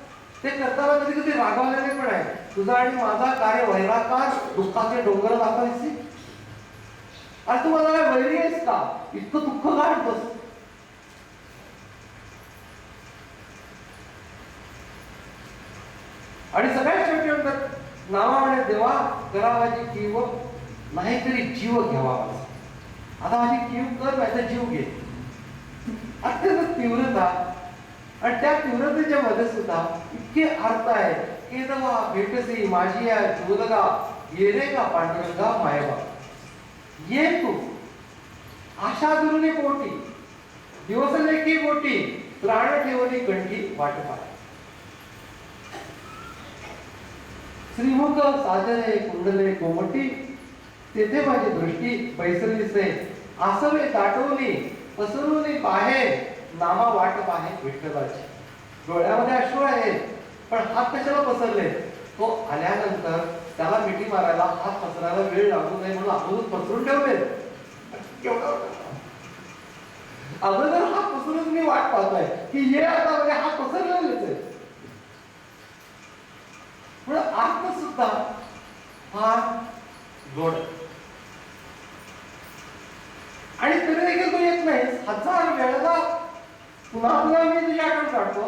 ते करताना कधी कधी रागवलेले पण आहे. तुझा आणि माझा कार्य वैराकार दुःखाचे डोंगर दाखवायचे. आणि तू मला वैरी आहेस का? इतकं दुःख काढतोस. आणि सगळ्यात शेवटी म्हणतात नावाने देवा करावाची कीव नाहीतरी जीव घ्यावा. आता माझी कीव कर नाही तर जीव घे. अत्यंत तीव्रता आणि त्या तीव्रतेच्या मध्ये सुद्धा इतके अर्थ आहे की देवा भेटसी माझी आहे जोदगा येरे का पांडुरंगा मायबा. ये तू आशा दुरुनी पोटी दिवस लेखी पोटी प्राण ठेवली कंठी वाट पाय. श्रीमुख साजरे कुंडले कोमटी तेथे माझी दृष्टी बैसलीसे. आसवे दाटवली पसरवली बाहेर नामा वाट पाहे विठ्ठलाची. डोळ्यामध्ये अश्रू आहे पण हात कशाला पसरले? तो आल्यानंतर त्याला मिठी मारायला हात पसरायला वेळ लागू नये म्हणून अगोदर पसरून ठेवले. अगोदर हात पसरून मी वाट पाहतोय की ये आता म्हणजे हात पसरलेलेच आहे. म्हणून आत्म सुद्धा फार गोड. आणि तरी देखील तू येत नाही. 1000 वेळेला पुन्हा पुन्हा मी तुझी आठवण काढतो.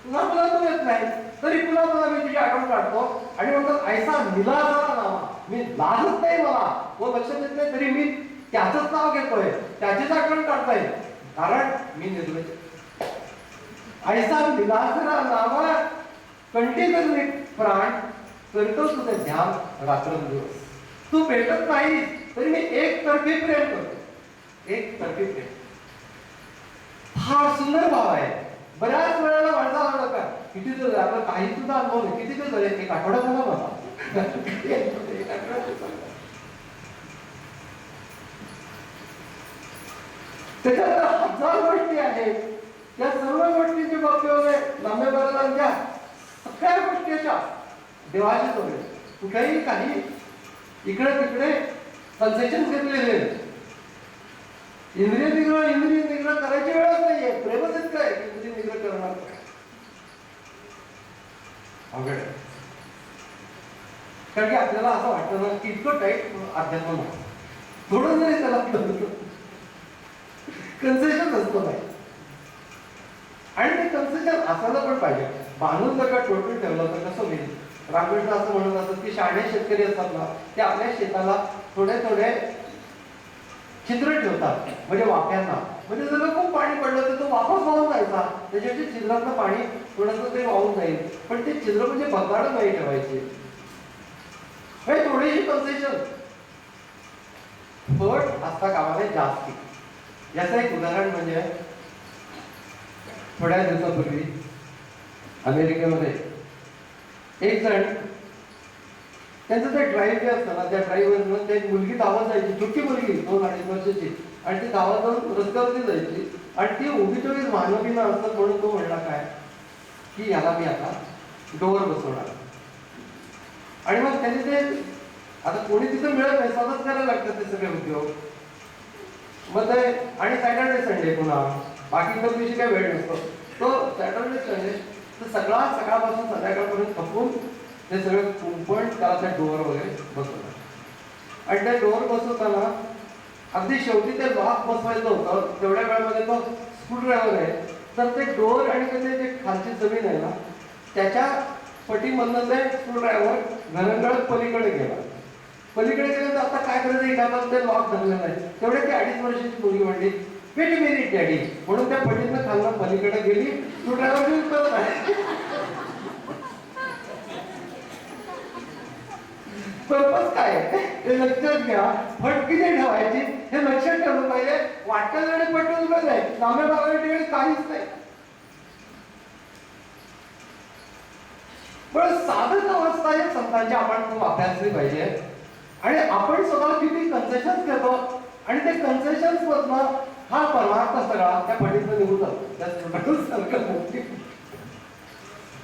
पुन्हा पुन्हा तू येत नाही तरी पुन्हा पुन्हा मी तुझी आठवण काढतो. आणि म्हणतात ऐसा निलाचा नावा मी लाजत नाही मला व लक्षात येत नाही तरी मी त्याचंच नाव घेतोय, त्याचीच आठवण काढतोय कारण मी निर्लज्ज. ऐसा निलासरा नावा कंठी करणे प्राण करतो तुझं ध्यान रात्रंदिवस. तू भेटत नाही तरी मी एकतर्फी प्रेम करतो. एकतर्फी प्रेम फार सुंदर भाव आहे. बऱ्याच वेळेला माणसाला का किती दिवस आपला काही सुद्धा अनुभव नाही. किती दिवस झाले? एक आठवडा झाला मला. त्याच्यात 1000 गोष्टी आहेत. त्या सर्व गोष्टींच्या बाबतीमध्ये नामदेव महाराजांच्या सगळ्या गोष्टी अशा देवाच्या जवळ कुठेही काही इकडे तिकडे कन्सेशन घेतलेले. इंद्रिय निग्रह करायची वेळच नाहीये. प्रेमच इतकं आहे की इंद्रिय निग्रह करणार अवघड. कारण की आपल्याला असं वाटतं ना की इतकं टाईट अध्यात्म नाही. थोडं जरी त्याला कन्सेशन असतं नाही. आणि ते कन्सेशन असायला पण पाहिजे. बांधून जर का टोटून ठेवलं तर कसं होईल? रामकृष्ण असं म्हणत असतात की शाणे शेतकरी असतात ना, ते आपल्या शेताला थोडे थोडे छिद्र ठेवतात, म्हणजे वाफ्यांना. म्हणजे जर खूप पाणी पडलं तर तो वापस वाहून जायचा, त्याच्याची छिद्रातलं पाणी थोडंसं ते वाहून जाईल, पण ते छिद्र म्हणजे बगाड नाही ठेवायचे. थोडीशी कन्सेशन फट असता कामा नये जास्ती. याचं एक उदाहरण म्हणजे थोड्या दिवसापूर्वी अमेरिकेमध्ये एक जण, त्यांचं ते ड्राईव्ह जे असतं ना, त्या ड्राईव्हवरून ते मुलगी धावत जायची, छोटी मुलगी 2-2.5 वर्षाची, आणि ती धावत जाऊन रस्त्यावरती जायची, आणि ती उभी चोवीस वाहनबिना असतात. म्हणून तो म्हणला काय की याला मी आता डोअर बसवणार. आणि मग त्यांनी ते, आता कोणी तिथं मिळत नाही, स्वतःच करायला लागतात ते सगळे उद्योग. मग ते, आणि सॅटर्डे संडे पुन्हा, बाकी इतर दिवशी काही वेळ नसतो. तो सॅटर्डे संडे तर सकाळपासून संध्याकाळपर्यंत थकून ते सगळं कुंपण त्याला त्या डोअर वगैरे बसवतात. आणि त्या डोअर बसवताना अगदी शेवटी ते लॉक बसवायचं होतं, तेवढ्या वेळामध्ये तो स्क्रूड्रायव्हर आहे, तर ते डोअर आणि त्याचे जे खालची जमीन आहे ना, त्याच्या पटीमधनं ते स्क्रूड्रायव्हर घरंगळत पलीकडे गेला. पलीकडे गेलं तर आता काय करायचं, एखादा ते लॉक धरलेलं नाही. तेवढ्या ती 2.5 वर्षाची मुलगी म्हणली, वेट अ मिनिट डॅडी, म्हणून त्या पटीतनं खालनं पलीकडे गेली. स्क्रूड्रायव्हर घेऊन करत आहे. पर्पज काय हे लक्षात घ्या. फट किती ठेवायची हे लक्षात ठेवलं पाहिजे. वाटतं जण पटवून बघ आहे, लांब्या भागाच्या ठिकाणी काहीच नाही. पण साधक अवस्था हे संतांची आपण खूप अभ्यासली पाहिजे. आणि आपण स्वतः किती कन्सेशन घेतो, आणि ते कन्सेशन मधनं हा परमार्थ सगळा त्या पटीतनं निघून जातो.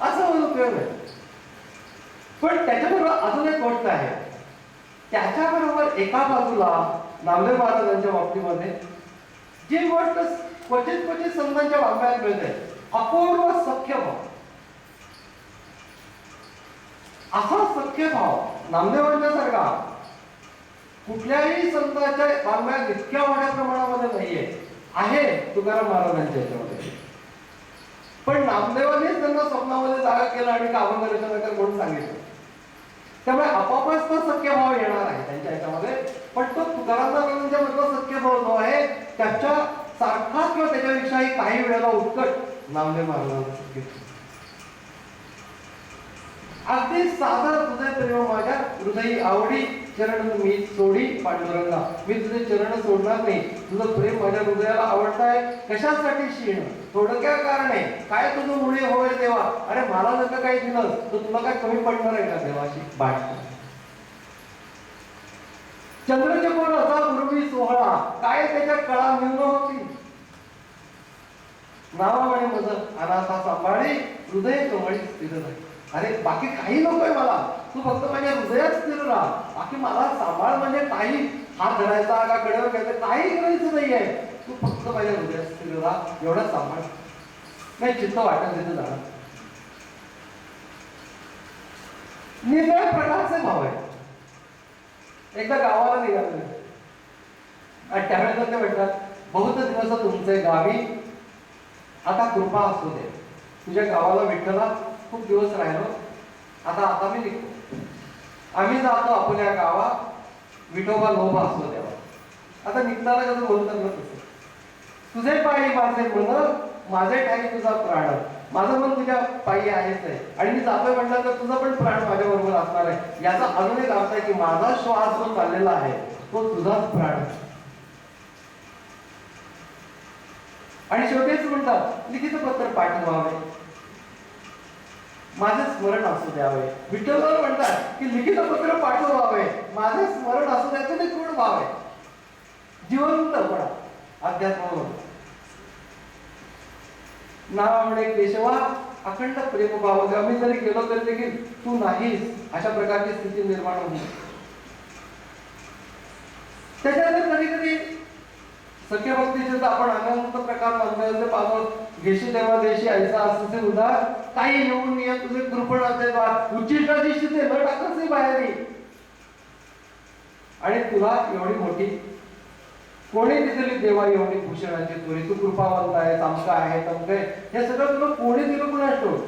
असं म्हणून उपयोग आहे. पण त्याच्याबरोबर अजून एक गोष्ट आहे. त्याच्याबरोबर एका बाजूला नामदेव महाराजांच्या बाबतीमध्ये जी गोष्ट क्वचित संतांच्या वाङ्मयात मिळते, अपूर्व सख्य भाव. असा सख्य भाव नामदेवांच्या सारखा कुठल्याही संतांच्या वाङ्मयात इतक्या मोठ्या प्रमाणामध्ये नाहीये. आहे तुकाराम महाराजांच्या याच्यामध्ये, पण नामदेवांनीच त्यांना स्वप्नामध्ये जागा केला आणि अभंग रचना कर म्हणून सांगितलं. त्यामुळे आपापच तो सख्य भाव येणार आहे त्यांच्या याच्यामध्ये. पण तो तुकाराम महाराजांच्या मधला सख्य भाव जो आहे, त्याच्या सारखा किंवा त्याच्यापेक्षाही काही वेळेला उत्कट नामदेव महाराजांचा. अगदी साधा हृदय प्रेम माझ्या हृदयी आवडी, चरण मी सोडी पांडुरंगा. मी तुझे चरण सोडणार नाही, तुझं प्रेम माझ्या हृदयाला आवडताय. कशासाठी शीण थोडक्या कारणे, काय तुझं मुळे होय देवा. अरे मला जर का काही दिलं तर तुला काय कमी पडणार आहे का देवाशी बाट. चंद्रचकोर असा पूर्वी सोहळा, काय त्याच्या कळा न्यून होती. नावामुळे मज अनाथा सांभाळी, हृदय कमळी स्थिर झाली. अरे बाकी काही नकोय मला, तू फक्त माझ्या हृदयात स्थिर राहा. बाकी मला सांभाळ म्हणजे काही हात धरायचा का कडेवर घ्यायचं काही करायचं नाहीये. तू फक्त माझ्या हृदयात स्थिर राहा, एवढंच सांभाळ. नाही चित्त वाटत तिथं जाणार. निरनिराळ्या प्रकारचे भाव आहे. एकदा गावाला निघाले आणि त्यावेळेला ते म्हणतात, बहुत दिवस तुमचे गावी, आता कृपा असू दे. तुझ्या गावाला विठ्ठला खूप दिवस राहिलो, आता मी निघतो. आम्ही जातो आपल्या गावात, विठोबा लोभा असतो तेव्हा. आता निघताना कसं बोलतात ना तसं, तुझे पायी माझे मन, माझे ठाई तुझा प्राण. माझं मन तुझ्या पायी आहेच आहे, आणि मी जातोय म्हटलं तर तुझा पण प्राण माझ्या बरोबर असणार आहे. याचा अजून एक अर्थ आहे की माझा श्वास जो चाललेला आहे तो तुझाच प्राण. आणि शेवटीच म्हणतात, लिखित पत्र पाठवावे, माझे स्मरण असू द्यावे. विठ्ठल म्हणतात की लिखित पत्र पाठवावे, माझे स्मरण असू द्यायचं. ते गुण भाव आहे, जिवंतपणा अध्यात्मामध्ये. नावामुळे केशवा अखंड प्रेमभाव, आम्ही जरी गेलो तरी देखील तू नाहीस, अशा प्रकारची स्थिती निर्माण होती. त्याच्यानंतर कधी कधी सख्य भक्तीचे आपण अनंत प्रकार मानले पाहतो. घेशी तेव्हा देशी ऐसा असते उदार, काही येऊन ये तुझे कृपणाचे द्वार. उच्चिष्टा दिशी ते न टाकसे बाहेरी. आणि तुला एवढी मोठी कोणी दिलेली देवा, एवढी भूषणाची तुरी. तू कृपावंत आहे, चामका आहे, तमका आहे, हे सगळं तुला कोणी दिलं कुणास ठाऊक.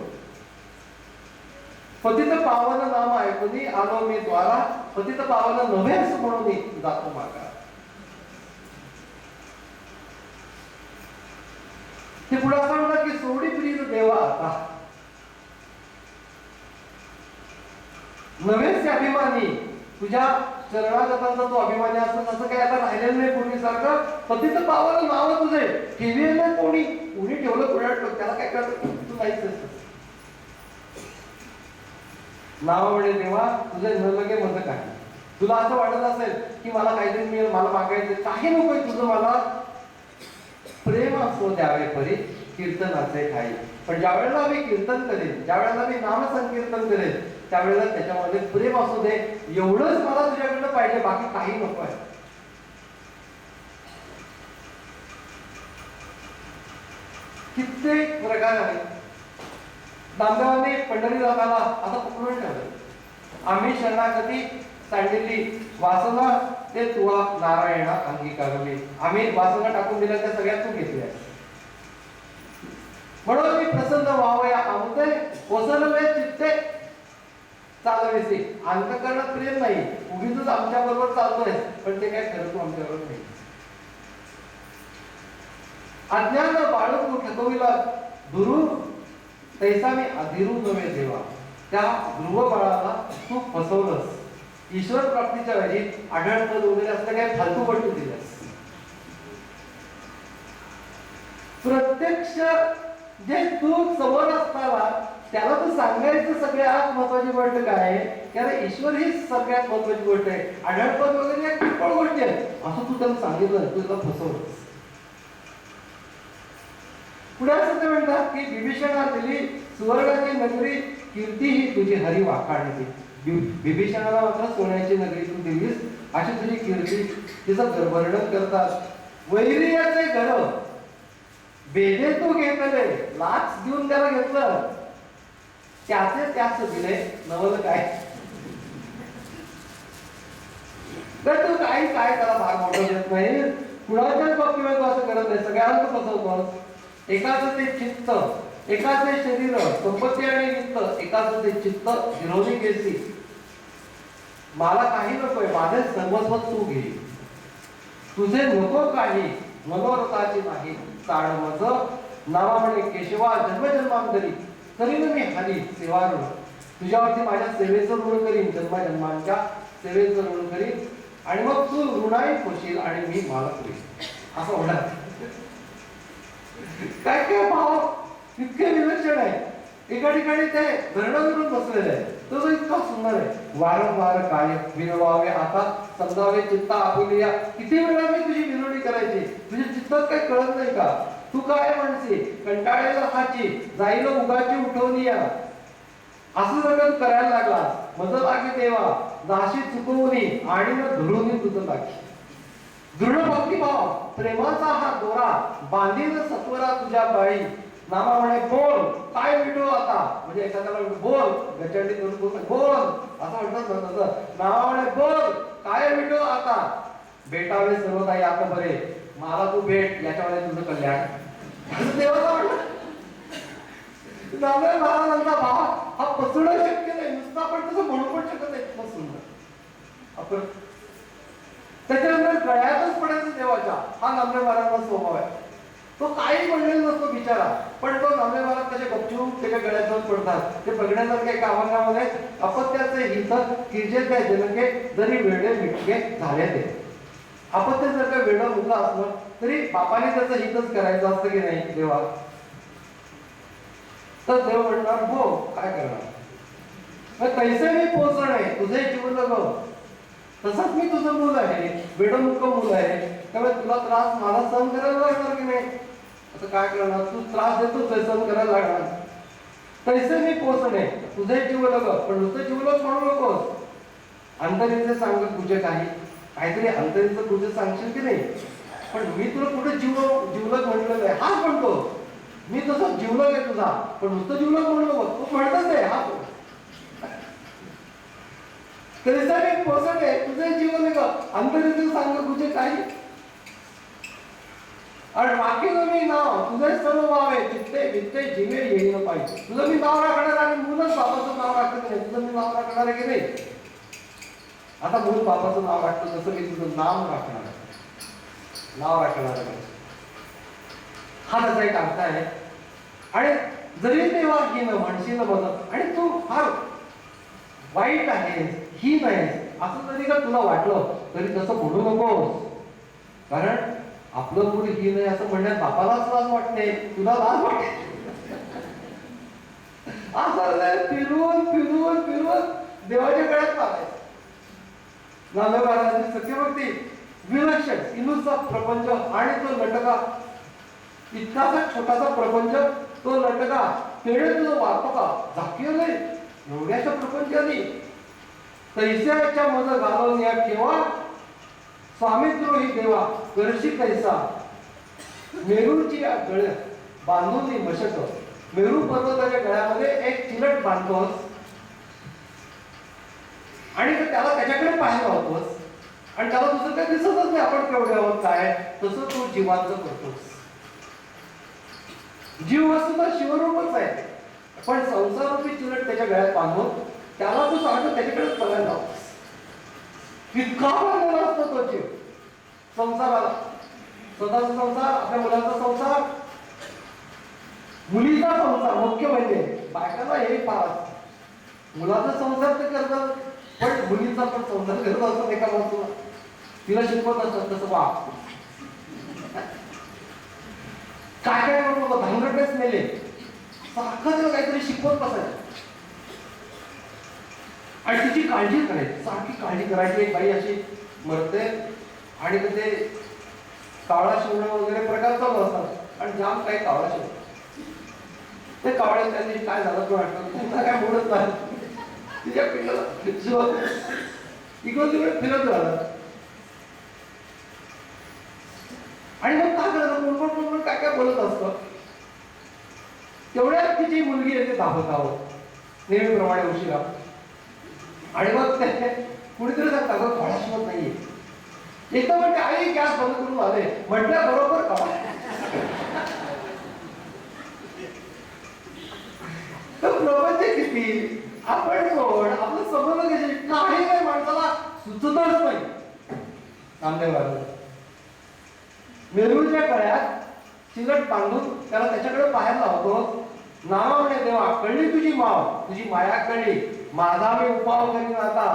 पतित पावन नाम ऐकुनी आलो मी द्वारा, पतित पावन नव्हे असं म्हणून जातो मागा. ते पुढे असं म्हणतात की सोडी प्रिय देवा आता नव्हेच अभिमानी, तुझ्या चरणागतांचा तो अभिमानी असतो तसं काय आता राहिलेलं नाही पूर्वीसारखं. पतित पावन नाव तुझे ठेवलेलं कोणी ठेवलं कोणाला त्याला काय करत तू नाहीच. नाव म्हणे देवा तुझे न लगे मत काय. तुला असं वाटत असेल की मला काहीतरी मिळेल, मला मागायचं काही नकोय, तुझं मला प्रेम असो द्यावे परी कीर्तनाचे ठाई. पण ज्या वेळेला मी कीर्तन करेन, ज्या वेळेला मी नाम संकीर्तन करेन, त्यावेळेला त्याच्यामध्ये प्रेम असू दे, एवढंच मला तुझ्याकडनं पाहिजे, बाकी काही नको आहे. कित्येक प्रकार आहेत. नामदेवाने पंढरीनाथाला आता पकडून ठेवलं. आम्ही शरणागती सांगितली वासना ते तुळा नारायणा अंगीकारली. आम्ही वासना टाकून दिल्या त्या सगळ्यात तू घेतल्या. म्हणून मी प्रसन्न व्हावया अमुते ओसरले चित्ते चालवेसे. अंतःकरणात प्रेम नाही, उगीच आमच्या बरोबर चालतोय पण ते काय खरं तू आमच्या बरोबर नाही. अज्ञान बाळगू ठकविला दुरू तैसा मी अधिरू नव्हे देवा. त्या ध्रुव बाळाला तू फसवलंस. ईश्वर प्राप्तीच्या वेळी आढळपद वगैरे असं काय फालतू पट्टू दिलंस. प्रत्यक्ष जे तू समोर असताना त्याला तू सांगायचं सगळ्यात महत्वाची गोष्ट काय आहे, कारण ईश्वर ही सगळ्यात महत्वाची गोष्ट आहे. आढळपद वगैरे एक किरकोळ गोष्टी आहे असं तू त्याला सांगितलं, तू त्याला फसवलंस. पुढे असं ते म्हणतात की विभीषणा दिली सुवर्णाची नगरी कीर्ती ही तुझी हरी वाखाणली. विभीषणाला मात्र सोन्याची नगरी तू दिलीस अशी तुझी कीर्ती तिचं वर्णन करतात. वैरियाचे घर बेदे तू घेतले, लाच देऊन त्याला घेतलं, त्याचे त्याच दिले नवल काय. तर तू काही काय त्याला भाग मोठं देत नाही. कुणाच्याच बाबतीत तू असं करत नाही, सगळ्यांना तू फसवतोस. एकाच ते चित्त, एकाच ते शरीर, संपत्ती आणि वित्त, एकाच ते चित्त हिरोनी घेतली. मला काही नकोय, माझे सर्वस्व तू घे. तुझे नको काही मनोरथाची नाही ताण मज. नावा म्हणे केशवा जन्मजन्मांतरी करीन मी हरी सेवा ऋण. तुझ्यावरती माझ्या सेवेचं ऋण करीन, जन्मजन्मांच्या सेवेचं ऋण करीन आणि मग तू ऋणाई होशील आणि मी मालक होईल असं होणार. काय काय भाव इतके विलक्षण आहे. एका ठिकाणी ते धरण करून बसलेले आहे, तो इतका सुंदर आहे. वारंवार काय विनवावे आता समजावे चित्ता आपुलिया. किती वेळा मी तुझी विनवणी करायची, तुझ्या चित्तात काही कळत नाही का. तू काय म्हणते कंटाळेला हाची जाईल उगाची उठवणी या. असं जर करायला लागला मज लागे देवा दाशी चुकवणी आणि न धुळून तुझं लागे. दृढ भक्तिभाव प्रेमाचा हा दोरा बांधीन सत्वरा तुझ्या पाळी. नामा म्हणे बोल काय विडो आता, म्हणजे एखाद्याला बोल गचंडी करून बोल असं म्हणतात ना तसं. नामा म्हणे बोल काय विडो आता, भेटावे सर्वदाई आता बरे मला तू भेट याच्यामध्ये तुझं कल्याण. देवाचा म्हणलं नामे महाराजांचा भाव हा पचवणं शक्य नाही, नुसतं आपण तसं म्हणू पण शकत नाही. खूप सुंदर आपण त्याच्यानंतर गळ्यातच पडायचं देवाच्या, हा नामे महाराजांचा स्वभाव आहे. तो काही म्हणलेला नसतो बिचारा, पण तो नामे महाराज त्याच्या गपचूप त्याच्या गळ्यात जाऊन पडतात. ते बघण्यासारखे एका अभंगामध्ये अपत्याचे हित किरजे त्या जनके जरी वेळे मिटके झाले ते. अपत्य जर का वेळ मुलं असलं तरी बापाने त्याचं हितच करायचं असतं की नाही देवा. तर देव म्हणणार हो काय करणार, कैसे मी पोचणे तुझे जीवन ग. तसंच मी तुझं मूल आहे, वेडमुख मूल आहे, त्यामुळे तुला त्रास मला सहन करायला लागणार की नाही. आता काय करणार, तू त्रास देतो सहन करायला लागणार. तैसे मी पोचणे तुझे जीवन ग, पण नुसतं जीवलग म्हणू नकोस. अंतरीचे सांगत तुझे काहीतरी अंतरीचं तुझे सांगशील की नाही. पण मी तुला कुठे जीवलग म्हटलेलं आहे, हाच म्हणतो मी तसं जीवलग आहे तुझा, पण नुसतं जीवलग म्हणू नको, तू म्हणतच आहे हा. तरी पोचणे तुझे जीवन ग, अंतरीचं सांग तुझे काही. आणि बाकीचं मी नाव तुझे सर्व व्हावे चित्ते वित्ते जिवे येईन पाहिजे. तुझं मी नाव राखणार आणि मुलंच बाबाचं नाव राखत नाही. तुझं मी नाव राखणार आहे की नाही? आता मूळ बाबाचं नाव राखतं तसं मी तुझं नाम राखणार आहे, नाव राखणार आहे. हा त्याचा एक अर्थ आहे. आणि जरी तेव्हा ही न म्हणशील बघत आणि तू फार वाईट आहेस, ही नाहीस असं जरी का तुला वाटलं तरी तसं बोलू नकोस. कारण आपलं मूळ ही नाही असं म्हणण्यात बापालाच लाज वाटते, तुला लाज वाटते. असं फिरून फिरून फिरून देवाच्या गळ्यात लागायचं. नामदेव महाराजांची सत्यभक्ती विलक्षण इनुचा प्रपंच आणि तो लटका, इतकासा छोटासा प्रपंच, तो लटका तेढे तुझं वाचतो का झाकीय नाही एवढ्याच्या प्रपंचानी तैस्याच्या मज घालून या केव्हा स्वामित्रोही देवा करशी कैसा. मेरूची या गळ्यात बांधून मशक, मेरू पर्वताच्या गळ्यामध्ये एक चिलट बांधतोस आणि त्याला त्याच्याकडे पाहायला होतोस आणि त्याला दुसरं काही दिसतच नाही आपण केवढे आहोत काय. तसं तू जीवांचं करतोस. जीव वस्तू तर शिवरूपच आहे, पण संसारूपी चिलट त्याच्या गळ्यात बांधून त्याला तू सांगतो त्याच्याकडेच बघायला लावतोस. इतका बांधलेला असतो तो जीव संसाराला. स्वतःचा संसार, आपल्या मुलाचा संसार, मुलीचा संसार, मुख्य म्हणजे बायकाला हे फार मुलाचा संसार ते करतात, पण मुलीचा पण संसार करत असतात एका बाजूला. तिला शिकवत असतात तसं वा काय काय म्हणतो धांगरटेच मेले सारखं तिला काहीतरी शिकवत बसायचं आणि तिची काळजी करायची, सारखी काळजी करायची. एक बाई अशी मरते आणि ते कावळा शिवणं वगैरे प्रकार चालू असतात आणि जाम काही कावळा शिवणं. ते कावळे त्या दिवशी काय झालं वाटतं काय बोलत नाही, तिच्या पिंडाला इकडून तिकडे फिरत राहतात. आणि मग काय करतात मुलगुण काय काय बोलत असतं. तेवढ्यात तिची मुलगी येते धावत नेहमीप्रमाणे उशिरा आणि मग ते कुणीतरी सांगतात अगं कावळा शिवत नाहीये. एकदम म्हणजे आई गॅस बंद करून आले म्हटल्या बरोबर कावळा. प्रपंच किती आपण सोड आपलं समजलं कशी काही नाही माणसाला सुचतच नाही. नामदेव महाराज मेरूच्या गळ्यात चिलट बांधून त्याला त्याच्याकडे पाहायला लावतो. नाव म्हणे देवा कळली तुझी माव, तुझी माया कळली, माझा मी उपाय करीन. आता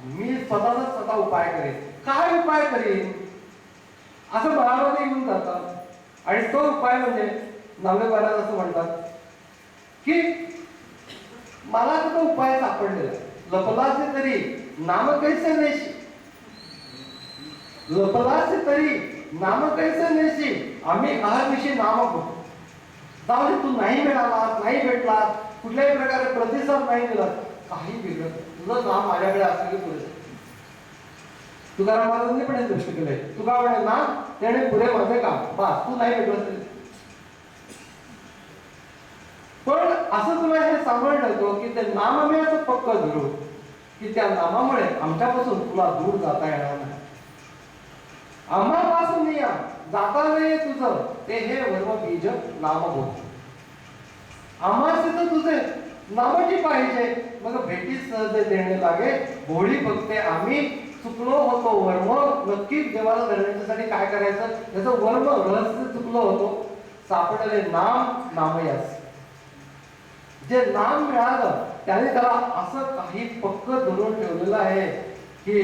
मी स्वतः उपाय करेन. काय उपाय करीन असं मनामध्ये येऊन जातात. आणि तो उपाय म्हणजे नामदेव महाराज असं म्हणतात की मला तो उपाय सापडलेला. लपलासे तरी नाम कैसे नेशी, लपलासे तरी नाम कैसे नेशी, आम्ही अहर्निशी नाम घेऊ. जाऊ दे तू नाही मिळाला, नाही भेटला, कुठल्याही प्रकारे प्रतिसाद नाही दिला, काही बिघडत, तुझं नाम माझ्याकडे असलं की पुढे. तुकाराम महाराजांनी पण हे दृष्ट केलंय. तुका म्हणे ना त्याने पुढे माझे काम बस, तू नाही भेटलं तरी. पण असं तुला हे सांगून ठेवतो की ते नाम मी असं पक्क धरू की त्या नामामुळे आमच्यापासून तुला दूर जाता येणार नाही. आम्हापासून या जाता नाही तुझं ते हे वर्म बीज नाम होत. आम्हाच तर तुझे नामाची पाहिजे मग भेटी सहज देणे लागे. भोळी बघते आम्ही चुकलो होतो वर्म, नक्कीच देवाला धरण्यासाठी काय करायचं त्याचं वर्म रहस्य चुकलो होतो. सापडले नाम नामयास, जे नाम मिळालं त्याने त्याला असं काही पक्क धरून ठेवलेलं आहे की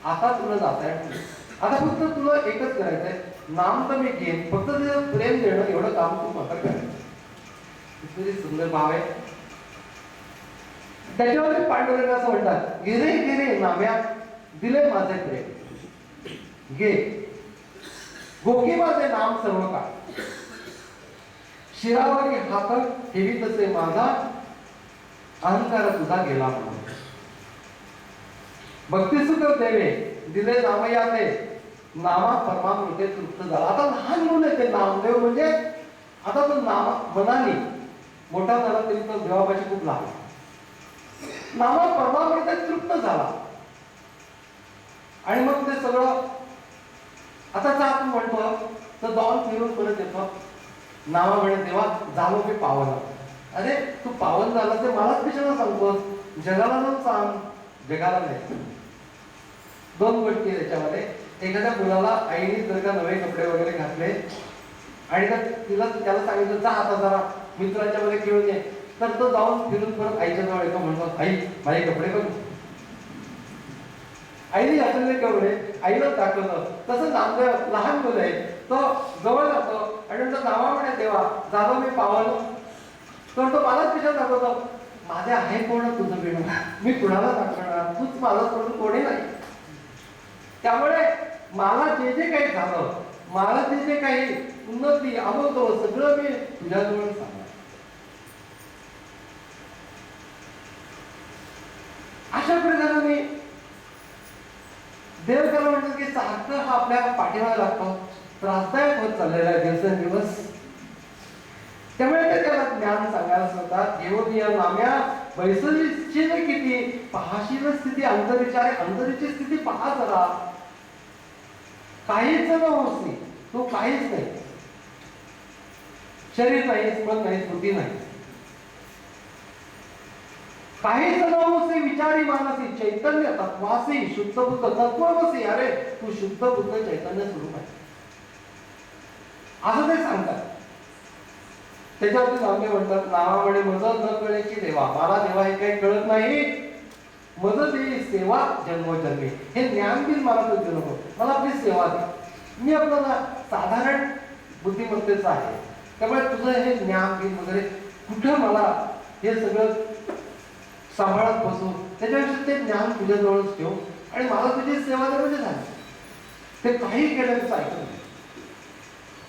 आता तुला जाता येईल. आता फक्त तुला एकच करायचंय, नाम तर मी घेईन, फक्त तिचं प्रेम देणं एवढं काम तू मात्र करायचं. किती सुंदर भाव आहे. त्याच्यावर पांडुरंग असं म्हणतात गिरे गिरे नाम्या दिले माझे प्रेम घे, गोकी माझे नाम सर्व का, शिरावरी हात ठेवी तसे माझा अहंकार तुझा गेला म्हणून. भक्तिसुख देवे दिले नामयाते, नामा परमामृते तृप्त झाला. आता लहान मुलं ते नामदेव म्हणजे आता तो नाम मनाली मोठा झाला तरी तो देवापाशी खूप लहान. नामा परमामृते तृप्त झाला आणि मग ते सगळं आता आपण म्हणतो तर जाऊन फिरून परत येतो. नावा म्हणे तेव्हा झालो मी पावन. अरे तू पावन झाला ते मलाच कशाला सांगतोस? जगाला जाऊन सांग. जगाला नाही. दोन गोष्टी त्याच्यामध्ये. एखाद्या मुलाला आईने जर का नवे कपडे वगैरे घातले आणि तिला त्याला सांगितलं जा आता जरा मित्रांच्या मध्ये खेळून ये, तर तो जाऊन फिरून परत आईच्या जवळ येतो, म्हणतो आई माझे कपडे बघ. आईने घातलेले कपडे आईलाच दाखवलं. तसं नामदेव लहान मुलं आहे, तो जवळ जातो आणि म्हणतो नावा म्हणे तेव्हा झालो मी पावन. तर तो मलाच कशा दाखवतो? माझे आहे कोण तुझं बिणू, मी कुणाला दाखवणार, तूच माझं सोडून कोणी नाही. त्यामुळे मला जे जे काही झालं, मला जे जे काही उन्नती अनुभव सगळं मी तुझ्याजवळ सांगणार. अशा प्रकारे देव त्याला म्हणतात की सारखं हा आपल्या पाठीमागे लागतो, त्रासदायक होत चाललेला आहे दिवसेंदिवस. त्यामुळे ते त्याला ज्ञान सांगायला सांगतात. घेऊन या नाम्या बैसलीची किती पाहाशील स्थिती अंतरीची अंतरीची स्थिती पहा जरा. काहीच नव्हती, तो काहीच नाही. शरीर नाही, मन नाही, स्मृती नाही, काहीच नव्हते. विचारी मानसी चैतन्य तत्वासी शुद्ध बुद्ध तत्वमसी. अरे तू शुद्ध बुद्ध चैतन्य स्वरूप आहे असं ते सांगतात. त्याच्यावरती नामे म्हणतात नावामुळे मज न कळेची देवा. मला देवा हे काही कळत नाही, मज दे सेवा जन्मोजन्मी. हे ज्ञान बिन मला तू देऊ नको, मला आपली सेवा दे. मी आपल्याला साधारण बुद्धिमत्तेचा आहे, त्यामुळे तुझं हे ज्ञान बिन वगैरे कुठं मला हे सगळं सांभाळत बसू, त्याच्यापेक्षा ते ज्ञान तुझ्याजवळच ठेव आणि मला तुझी सेवा दे म्हणजे झाली. ते काही केल्याचं ऐकत नाही.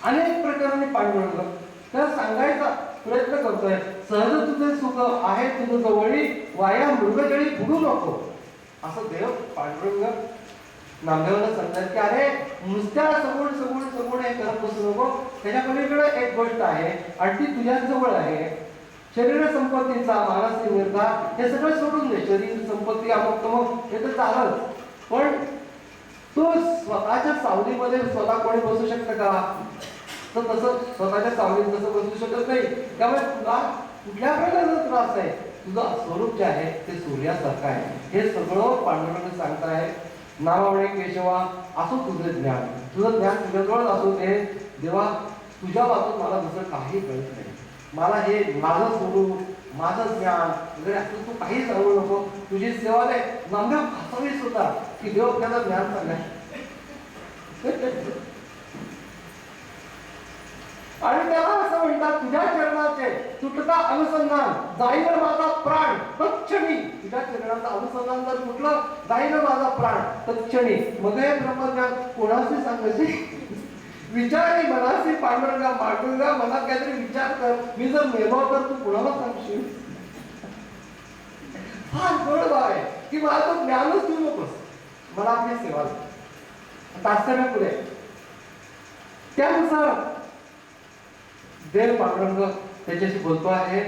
अनेक प्रकाराने पांडुरंग त्याला सांगायचा प्रयत्न करतोय. सहज तुझे सुख आहे तुझं जवळी, वाया मृगजळी बुडू नको. असं देव पांडुरंग नामदेवाला सांगतात की अरे नुसत्या सगुण सगुण सगुण हे करत बसू नको. त्याच्या पलीकडे एक गोष्ट आहे आणि ती तुझ्याच जवळ आहे. शरीर संपत्तीचा मानसिक निर्धार हे सगळं सोडून दे. शरीर संपत्ती अमुक तमुक हे तर चालत, पण तो स्वतःच्या सावलीमध्ये स्वतः कोणी बसू शकतं का? तर तसं स्वतःच्या सावलीत तसं बसू शकत नाही. त्यामुळे तुला कुठल्या प्रकारचा त्रास आहे, तुझं स्वरूप जे आहे ते सूर्यासारखं आहे. हे सगळं पांडुरंग सांगताय. नावामुळे केशवा असो तुझं ज्ञान, तुझं ज्ञान तुझ्याजवळ असो दे देवा. तुझ्या बाबतीत मला दुसरं काही कळत नाही. मला हे माझं स्वरूप माझं ज्ञान वगैरे असं तू काही सांगू नको, तुझी सेवा दे. नामदेव हसावीच होता की देव आपल्याला ज्ञान सांगाय. आणि त्याला असं म्हणतात तुझ्या चरणाचे तुटता अनुसंधान जाईल माझा प्राण तत्क्षणी. तुझ्या चरणाचं अनुसंधान जर कुठलं जाईल माझा प्राण तत्क्षणी. मग हे ब्रह्मज्ञान कोणाशी सांगायचे? विचारी मनाशी पांडुरंगा मांडुरंगा मनात काहीतरी विचार कर. मी जर मेलो तर तू कुणाला सांगशील? हा गरज आहे की मला तो ज्ञानच देऊ नकोस, मला आपली सेवा तात्काळ पुढे. त्यानुसार देव पांडुरंग त्याच्याशी बोलतो आहे,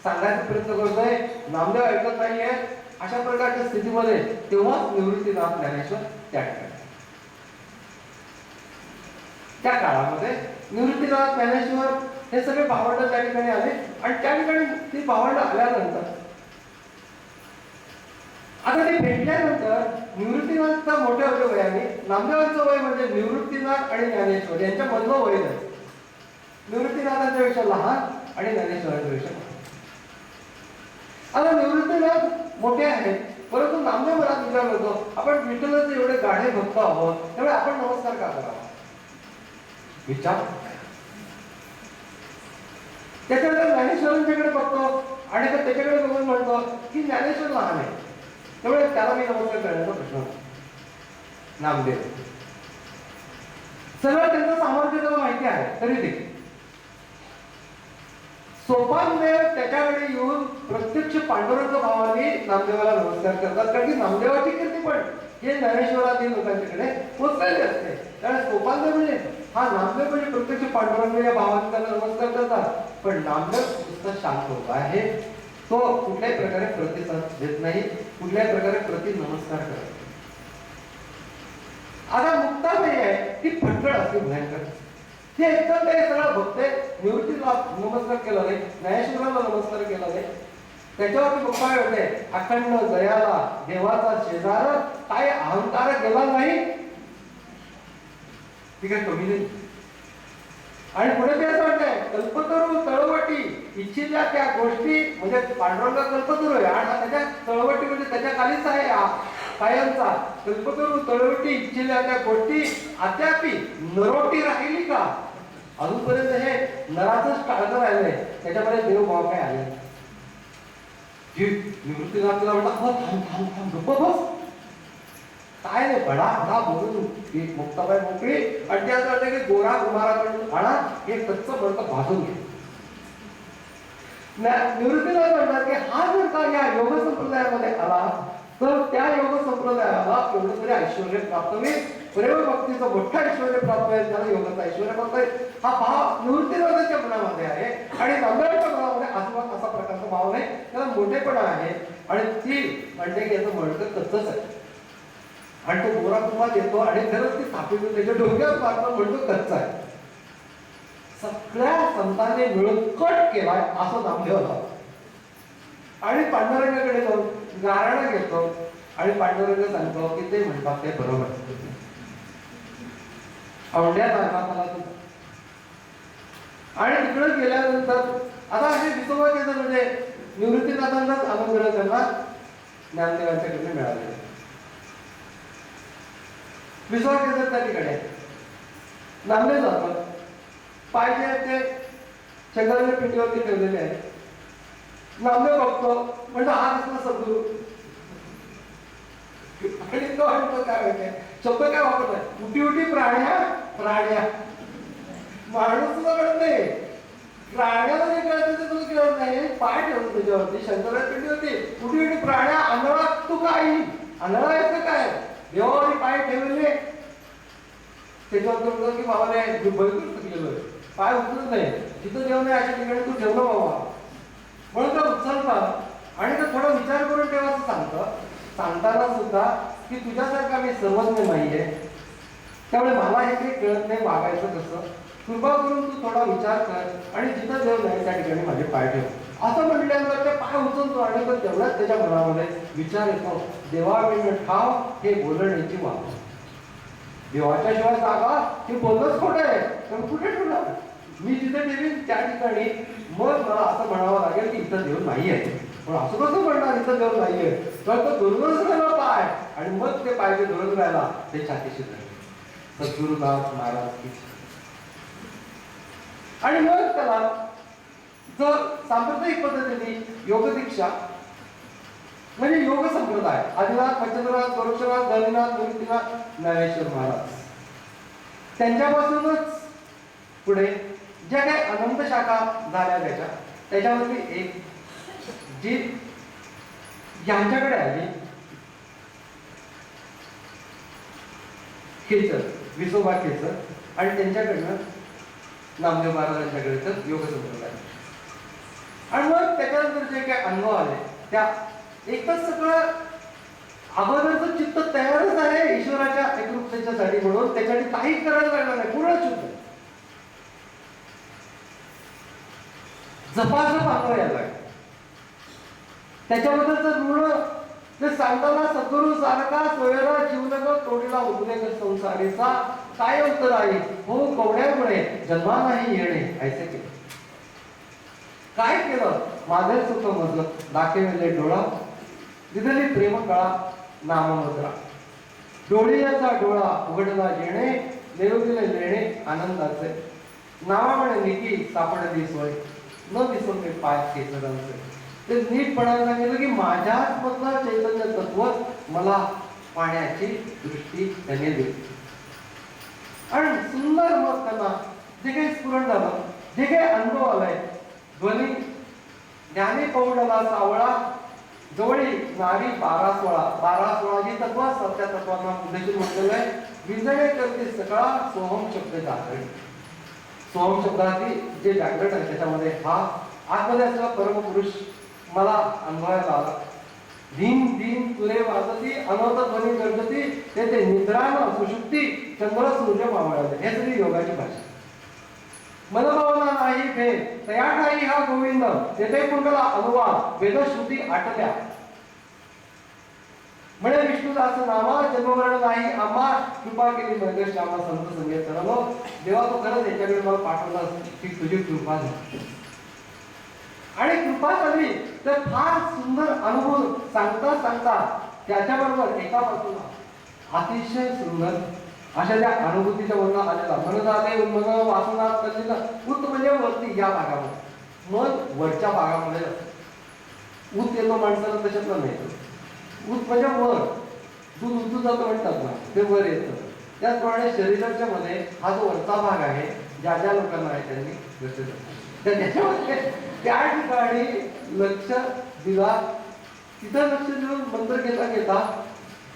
सांगायचा प्रयत्न करतोय. नामदेव ऐकत नाहीये. अशा प्रकारच्या स्थितीमध्ये तेव्हाच निवृत्तीनाथ ज्ञानेश्वर त्या ठिकाणी त्या काळामध्ये निवृत्तीनाथ ज्ञानेश्वर हे सगळे भावंड त्या ठिकाणी आले आणि त्या ठिकाणी ती भावंड आल्यानंतर आता ते भेटल्यानंतर निवृत्तीनाथचा मोठ्या होते वयाने. नामदेवांचं वय म्हणजे निवृत्तीनाथ आणि ज्ञानेश्वर यांच्या मधलं वय नाही. निवृत्तीनाथांच्या पेक्षा लहान आणि ज्ञानेश्वरांच्या पेक्षा लहान. आता निवृत्तीनाथ मोठे आहेत, परंतु नामदेव मला विचार करतो आपण विठ्ठलाचे एवढे गाढे भक्त आहोत, त्यामुळे आपण नमस्कार का करावा? विचार. त्याच्यानंतर ज्ञानेश्वरांच्याकडे बघतो आणि त्याच्याकडे बघून म्हणतो की ज्ञानेश्वर लहान आहे, त्यामुळे त्याला मी नमस्कार करण्याचा प्रश्न. नामदेव सगळं त्यांचं सामर्थ्य त्याला माहिती आहे, तरी देखील सोपानदेव त्याच्याकडे येऊन प्रत्यक्ष पांडुरंग भावाने नामदेवाला नमस्कार करतात. कारण की नामदेवाची कीर्ती पण हे ज्ञानेश्वरातील लोकांच्याकडे पोचलेले असते. त्यामुळे सोपानदेव म्हणजे हा नामदेव म्हणजे प्रत्यक्ष पांडुरंग या भावाने त्याला नमस्कार करतात. पण नामदेव नुसता शांत होता आहे, तो कुठल्याही प्रकारे प्रतिसाद देत नाही, कुठल्याही प्रकारे प्रति नमस्कार करत. आता मुक्ताबाई आहे ती फटकळ असते भयंकर. हे एकदम ते सगळं बघते. निवृत्तीला नमस्कार केला नाही, ज्ञानेश्वराला नमस्कार केला नाही. त्याच्यावरती बघ काय होते, अखंड दयाला देवाचा शेजार, काय अहंकार गेला नाही, ती काय कमी नाही. आणि पुढे ते असं म्हणतंय, कल्पतरू तळवटी इच्छिल्या त्या गोष्टी, म्हणजे पांडुरंग कल्पतरू आहे आणि त्याच्या तळवटी म्हणजे त्याच्या खालीच आहे कायमचा. कल्पतरू तळवटी इच्छिल्या त्या गोष्टी अद्यापि नरोटी राहिली का? अजूनपर्यंत हे नराचंच काळज राहिलंय, त्याच्यामध्ये देवभाव काय आले. निवृत्तीनाथला म्हणतात, थांब थांब थांब गप्प बस, काय नाही बडा बडा बोलून एक मुक्ताबाई मोकळी. आणि ते असं वाटतं की गोरा कुमाराकडून आणा हे कच्च बडकं भाजून घे. निवृत्तीनाथ म्हणतात की हा जर का या योग संप्रदायामध्ये आला तर त्या योग संप्रदायाला एवढं तरी ऐश्वर प्राप्त होईल, प्रेम भक्तीचं मोठं ऐश्वर प्राप्त होईल, त्याला योगाचं ऐश्वर प्राप्त होईल. हा भाव निवृत्तीनाथाच्या मनामध्ये आहे आणि नांदेडच्या मनामध्ये असा प्रकारचा भाव नाही, त्याला मोठेपणा आहे. आणि ती म्हणते की याचं मडकं कच्चच आहे. आणि तो गोरा कुमार येतो आणि खरंच ती स्थापित त्याच्या डोक्यावर मारतो, म्हणतो कच्चा आहे. सगळ्या संतांनी मिळून कट केलाय असं नामदेव होता. आणि पांडुरंगाकडे जाऊन गाराणं घेतो आणि पांडुरंग सांगतो की ते म्हणतात ते बरोबर. औंढ्यात आणला मला तुझा. आणि तिकडे गेल्यानंतर आता असे विसोबाचे म्हणजे निवृत्तीनाथांनाच अनुग्रह त्यांना ज्ञानदेवांच्याकडे मिळाले. विसवा केंद्र त्या ठिकाणी नामदेव जातात, पाहिजे ते शंकराच्या पिंडीवरती ठेवलेले आहे. नामदेव बघतो, म्हणतो हा दिसला सद्गुरू. आणि तो म्हणतो काय माहितीये, शब्द काय वापरतोय, उटी उटी प्राण्या प्राण्या. माणूस तुला कळत नाही, प्राण्याला जे कळतं ते तुला कळत नाही. पाय ठेवतो त्याच्यावरती शंकराच्या पिंडीवरती, उटी उटी प्राण्या. आंधळा तू काय, आंधळा येतं काय, देवावरी पाय ठेवले. त्याच्यावर म्हणतो की बाबाने भरपूर थकलेलो आहे, पाय उचलत नाही, जिथं देव नाही अशा ठिकाणी तू ठेवलं बाबा. म्हणून तो उचलता आणि तो थोडा विचार करून ठेवायचं सांगतं. सांगताना सुद्धा की तुझ्यासारखा मी सर्वज्ञ नाहीये, त्यामुळे मला हे काही कळत नाही वागायचं कसं. कृपा करून तू थोडा विचार कर आणि जिथं देव नाही त्या ठिकाणी माझे पाय ठेव. असं म्हटल्यानंतर ते पाय उचलतो आणि तो तेवढ्याच त्याच्या मनामध्ये विचार येतो, देवाविण ठाव हे बोलण्याची वाट. देवाच्या शिवाय जागा हे बोलणंच खोटं आहे, तर कुठे ठेवणार मी, जिथे ठेवीन त्या ठिकाणी. मग मला असं म्हणावं लागेल की इथं देव नाही आहे. पण असं कसं म्हणणार इथं देव नाहीये, तर तो धरूनच राहिला पाय. आणि मग ते पाय जे धरून राहिला ते छातीशी धरले सद्गुरुनाथ महाराज की. आणि मग त्याला जर सांप्रदायिक पद्धतीने योग दीक्षा म्हणजे योग संप्रदाय, आदिनाथ, पंचनाथ, गोरक्षनाथ, गणनाथ, निवृत्तीनाथ, ज्ञानेश्वर महाराज, त्यांच्यापासूनच पुढे ज्या काही अनंत शाखा झाल्या त्याच्यावरती एक जी यांच्याकडे आली, खेचर, विसोबा खेचर, आणि त्यांच्याकडनं नामदेव महाराजांच्याकडे तर योग संप्रदाय. आणि मग त्याच्यानंतर जे काही अनुभव आले त्या एकच सगळं अगोदरचं चित्त तयारच आहे ईश्वराच्या एकरूपतेच्यासाठी, म्हणून त्याच्यासाठी काही करायला लागणार नाही, पूर्ण शुद्ध जपाचं पांघर यायला लागलं. त्याच्याबद्दलचं ऋण ते सांगताना सद्गुरू सारखा सोयरा जीवनग तोडीला उद्रेक संसारीचा काय उत्तर आहे, हो कवड्यामुळे जन्मा नाही येणे ऐसे केले. काय केलं, माझे सुख मजलं दाखविले डोळा, दिदली प्रेम कळा नाममुद्रा. डोळीयाचा डोळा उघडला येणे, देवदिले लेणे आनंदाचे. नावामुळे निकी सापडली सोय, न दिसते पाय खेचरांचे. ते नीटपणाने सांगितलं की माझ्याच मधलं चैतन्य तत्व मला पाण्याची दृष्टी त्याने दिली. आणि सुंदर मग त्यांना जे काही स्फुरण झालं, जे काही अनुभव आलाय, ध्वनी ज्ञानी पौंडला सावळा जवळी नारी 12-16 12-16 जी तत्व असतात त्या तत्वांना उद्देशून म्हटलेलं आहे. विजय करते सकाळ सोहम शब्द जागरण. सोहम शब्दाची जे जागरण आहे त्याच्यामध्ये हा आतमध्ये असलेला परमपुरुष मला अनुभवायला आला. दिन दिन तुरे वाजती अनवत ध्वनी गर्जती, ते निद्रान सुषुप्ती चंद्र सूर्य मावळले. हे सगळी योगाची भाषा. मनभावना नाही भेद तया ठाई हा गोविंद तेथे कुंडला अनुवाद वेदश्रुती आटल्या. म्हणे विष्णुदास नामा जन्मवर्ण नाही आम्हा कृपा केली महेश श्यामा संत संगीत करलो. देवा तो खरंच याच्याकडे मला पाठवला की तुझी कृपा झाली. आणि कृपा झाली तर फार सुंदर अनुभव सांगता सांगता त्याच्याबरोबर एका बाजूला अतिशय सुंदर अशा त्या अनुभूतीच्या वर्ण आलेला मन झाले मन वासना कल्लिला उत म्हणजे वरती या भागामध्ये मन वरच्या भागामध्ये उत येतो माणसाला त्याच्यातला नाही. उत म्हणजे वर दूध उतू जातं म्हणतात ना ते वर येतं. त्याचप्रमाणे शरीराच्या मध्ये हा जो वरचा भाग आहे ज्या ज्या लोकांना आहे त्यांनी लक्ष तर त्याच्यामध्ये त्या ठिकाणी लक्ष दिला. तिथं लक्ष देऊन मंत्र घेता घेता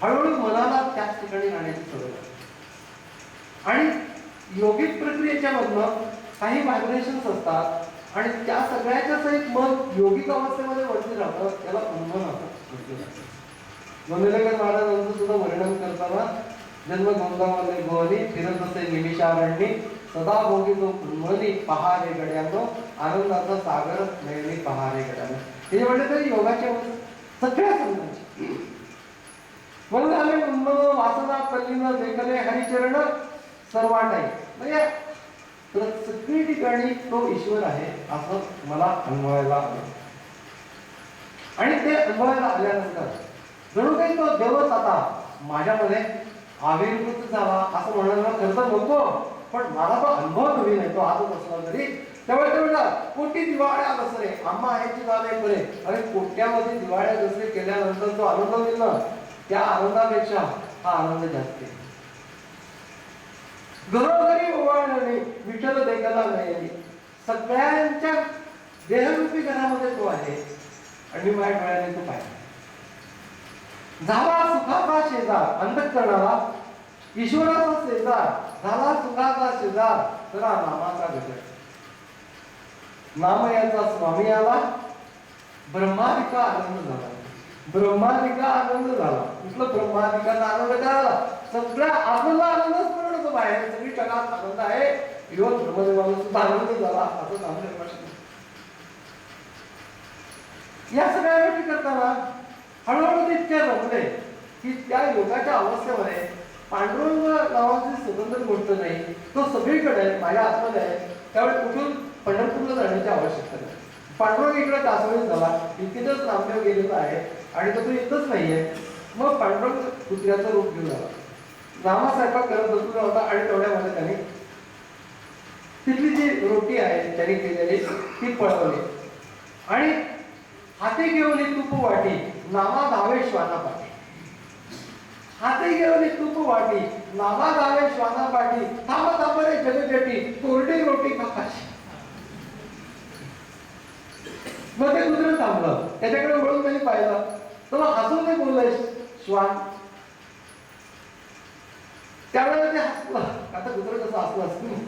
हळूहळू मनाला त्याच ठिकाणी राहण्याची सवय लागते. आणि योगिक प्रक्रियेच्या मधनं काही व्हायब्रेशन्स असतात आणि त्या सगळ्याच्या सहित मन योगिक अवस्थेमध्ये वरती राहतं. त्याला उन्मन असं वंदलेकर महाराजांचं सुद्धा वर्णन करताना जन्म गोंदावले भवनी फिरत असे निमिषारण्य सदा भोगी जो उन्मनी पहारे गड्यानो आनंदाचा सागर नयनी पहारे गड्यानो. हे म्हणले तरी योगाचे सगळ्या संतांची म्हणून आम्ही उन्मन वासना कल्लीन देखले हरिचरण सर्वाटाई म्हणजे सगळी ठिकाणी तो ईश्वर आहे असं मला अनुभवायला आलं. आणि ते अनुभवायला आल्यानंतर जणू काही तो देवच आता माझ्यामध्ये आविर्भूत झाला असं म्हणायला खरं तर नको. पण मला तो अनुभव नवीन आहे. तो आजच असला तरी त्यामुळे ते म्हणतात कोटी दिवाळ्या दसरे आम्हा आहेची झाले बरे. अरे कोट्यामध्ये दिवाळ्या दसरे केल्यानंतर जो आनंद मिळला त्या आनंदापेक्षा हा आनंद जास्त आहे. घरोघरी ओवाळणे विठ्ठल देखाला नाही. सगळ्यांच्या देहरूपी घरामध्ये तो आहे आणि मी माझ्या डोळ्याने तो पाहिजे. झाला सुखाचा शेजार अंतःकरणाला ईश्वराचा शेजार झाला सुखाचा शेजार करा नामाचा गजर. नाम याचा स्वामी आला ब्रह्मादिका आनंद झाला. ब्रह्मादिका आनंद झाला. कुठलं ब्रह्मादिकाचा आनंद करायला सगळ्या आनंदाला आनंदच मिळतो बाहेर सगळी जगात आनंद आहे. इवन ब्रह्मदेवाला सुद्धा आनंद झाला असं सांगू. या सगळ्या गोष्टी करताना हळूहळू इतके रमले की त्या योगाच्या अवस्थेमध्ये पांडुरंग नावाची स्वतंत्र गोष्ट नाही. तो सगळीकडे आहे माझ्या आतमध्ये आहे. त्यावेळी कुठून पंढरपूरला जाण्याची आवश्यकता नाही. पांडुरंग इकडे दासवळीत झाला इतकेच नामदेव गेलेला आहे आणि तो इथंच नाहीये. मग पांडुरंग कुत्र्याचं रूप घेऊन आला. नामा स्वयंपाक करत बसलेला होता आणि तेवढ्यामध्ये त्याने तिथली जी रोटी आहे त्यांनी केलेली ती पळवली आणि हाती घेऊन तूप वाटी नामा धावे श्वाना पाठी. हाती घेऊन तूप वाटी नामा धावे श्वाना पाठी थांब थांब रे जगजटी कोरडी रोटी खापाची. मग ते कुत्रं थांबलं. त्याच्याकडे वळून त्यांनी पाहिलं तर हसून ते बोललंय श्वान. त्यावेळेला ते हसलं. आता कुत्रं कसं हसलं असतं.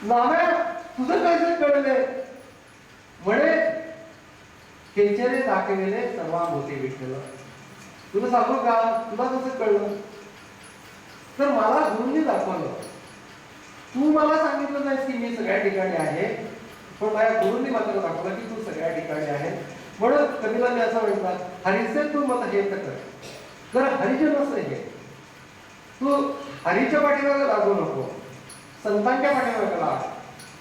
नाम्या तुझं कसं कळले म्हणे केचरे दाखविले सर्वा मोठे विठ्ठल. तुला सांगू का तुला कसं कळलं तर मला गुरुंनी दाखवलं. तू मला सांगितलं नाहीस की मी सगळ्या ठिकाणी आहे पण माझ्या गुरुंनी मात्र दाखवलं की तू सगळ्या ठिकाणी आहे. म्हणून कवीला मी असं म्हणतात हरीचे तू मत हे तर जर हरिजन असं हे तू हरीच्या पाठीमागे लागू नको संतांच्या पाठीमागे लाग.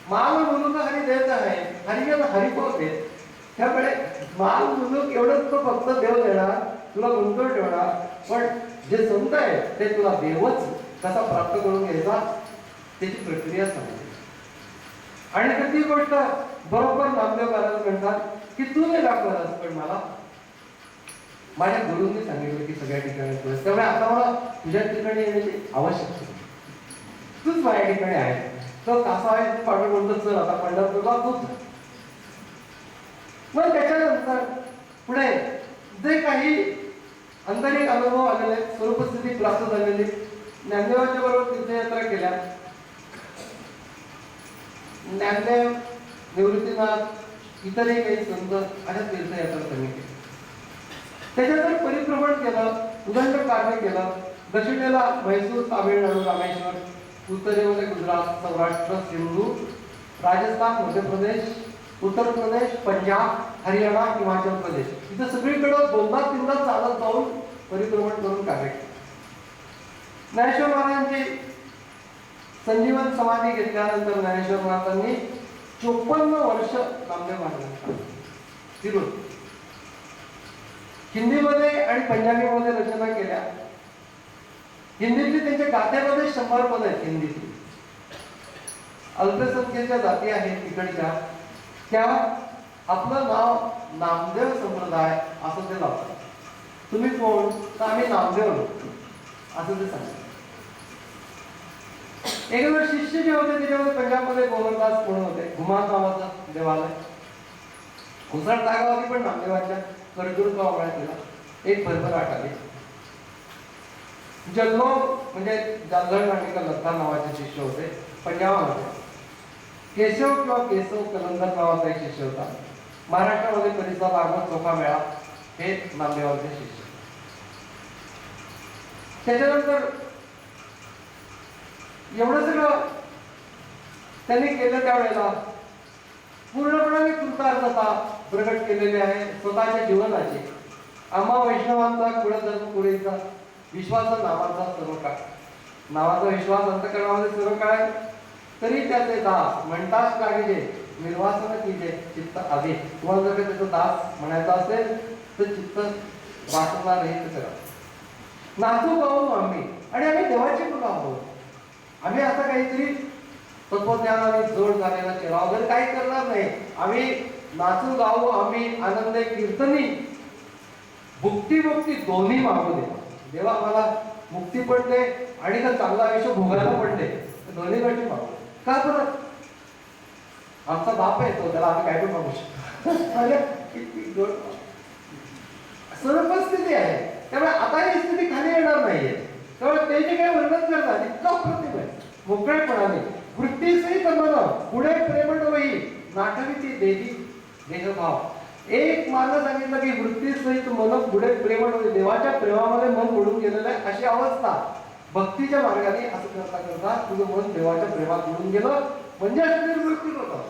माल मुलूक हरी देत आहे हरिजन हरिपोत देत. त्यामुळे माल मुलूक एवढंच तो फक्त देव देणार तुला गुंतवून ठेवणार पण जे संत आहे ते तुला देवच कसा प्राप्त करून घ्यायचा त्याची प्रक्रिया सांगते. आणि ती गोष्ट बरोबर नामदेव महाराज म्हणतात की तू नाही दाखवलास पण मला माझ्या गुरूंनी सांगितलं की सगळ्या ठिकाणी. त्यामुळे आता मला तुझ्या ठिकाणी येण्याची आवश्यकता तूच माझ्या ठिकाणी आहे. तो कसा आहे पाठवून म्हणतो चल आता पंढरपूरला तूच. मग त्याच्यानंतर पुढे जे काही आंतरिक अनुभव आलेले स्वरूपस्थिती प्राप्त झालेली ज्ञानदेवाच्या बरोबर तीर्थयात्रा केल्या. ज्ञानदेव निवृत्तीनाथ इतरही काही संत अशा तीर्थयात्रा त्यांनी केल्या. त्याच्यानंतर परिभ्रमण केलं उदंड कार्य केलं. दक्षिणेला म्हैसूर, तामिळनाडू, रामेश्वर, उत्तरेमध्ये गुजरात, सौराष्ट्र, सिंधू, राजस्थान, मध्य प्रदेश, उत्तर प्रदेश, पंजाब, हरियाणा, हिमाचल प्रदेश, इथं सगळीकडे दोनदा तीनदा चालत जाऊन परिभ्रमण करून कार्य केले. ज्ञानेश्वर महाराजांची संजीवन समाधी घेतल्यानंतर ज्ञानेश्वर महाराजांनी 54 वर्ष नामदेव महाराजांना फिरून हिंदीमध्ये आणि पंजाबीमध्ये रचना केल्या. हिंदीतली त्यांच्या गाथ्यामध्ये 100 पद आहेत. हिंदीतली अल्पसंख्येच्या जाती आहेत तिकडच्या, त्या आपलं नाव नामदेव संप्रदाय असं ते लावतात. तुम्ही कोण? तर आम्ही नामदेव असं ते सांगतात. एक शिष्य जे होते त्याच्यामध्ये पंजाबमध्ये गोवरदास म्हणून होते, घुमा नावाचं देवालय. घुसळता गावाची पण नामदेवाच्या करजूर गावाला केला. एक भरभराट आली. जल्लो म्हणजे जालधर नाटिका लत्ता नावाचे शिष्य होते पंजाबामध्ये. केशव किंवा केशव कलंदर नावाचा एक शिष्य होता. महाराष्ट्रामध्ये परिसर भागवत चोखा मेळा हे नामदेवाचे शिष्य. त्याच्यानंतर एवढं सगळं त्यांनी केलं त्यावेळेला पूर्णपणे कृतार्थता प्रकट केलेली आहे स्वतःच्या जीवनाची. आम्हा वैष्णवांचा कुळधर्म कुळीचा विश्वास नावाचा सर्व काळ, नावाचा विश्वास अंतःकरणामध्ये सर्व काळ, तरी त्याचे दास म्हणताच लागे निर्वासन कीजे चित्त आधी. तुम्हाला जर त्याचा दास म्हणायचा असेल तर चित्त वासना रहित करा. नाचू गाऊ आम्ही, आणि आम्ही देवाची मुलं आहोत. आम्ही आता काहीतरी तत्वज्ञानाने जोड झालेला चेहरा वगैरे काही करणार नाही. आम्ही नाचू गाऊ आम्ही आनंद कीर्तनी, भुक्ती मुक्ती दोन्ही मागू दे. देवा मला मुक्ती पण दे आणि का चांगलं आयुष्य भोगायला पण दे. दोन्ही गोष्टी मागू. का बरं? आमचा बाप आहे तो, त्याला आम्ही काय पण मागू शकतो. सर्व स्थिती आहे. त्यामुळे आता ही स्थिती खाली येणार नाहीये. त्यामुळे ते जे काही वर्णन करतात इतका अप्रतिम आहे. मोकळेपणाने वृत्तीसहित मन पुढे प्रेमडोही नाटवी ती देवी देहभाव. एक मार्ग सांगितलं की वृत्तीसहित मन पुढे प्रेमडोही, देवाच्या प्रेमामध्ये मन बुडून गेलेलं आहे अशी अवस्था. भक्तीच्या मार्गाने असं करता करता तुझं मन देवाच्या प्रेमात बुडून गेलं म्हणजे असं निर्वृत्ती होतं.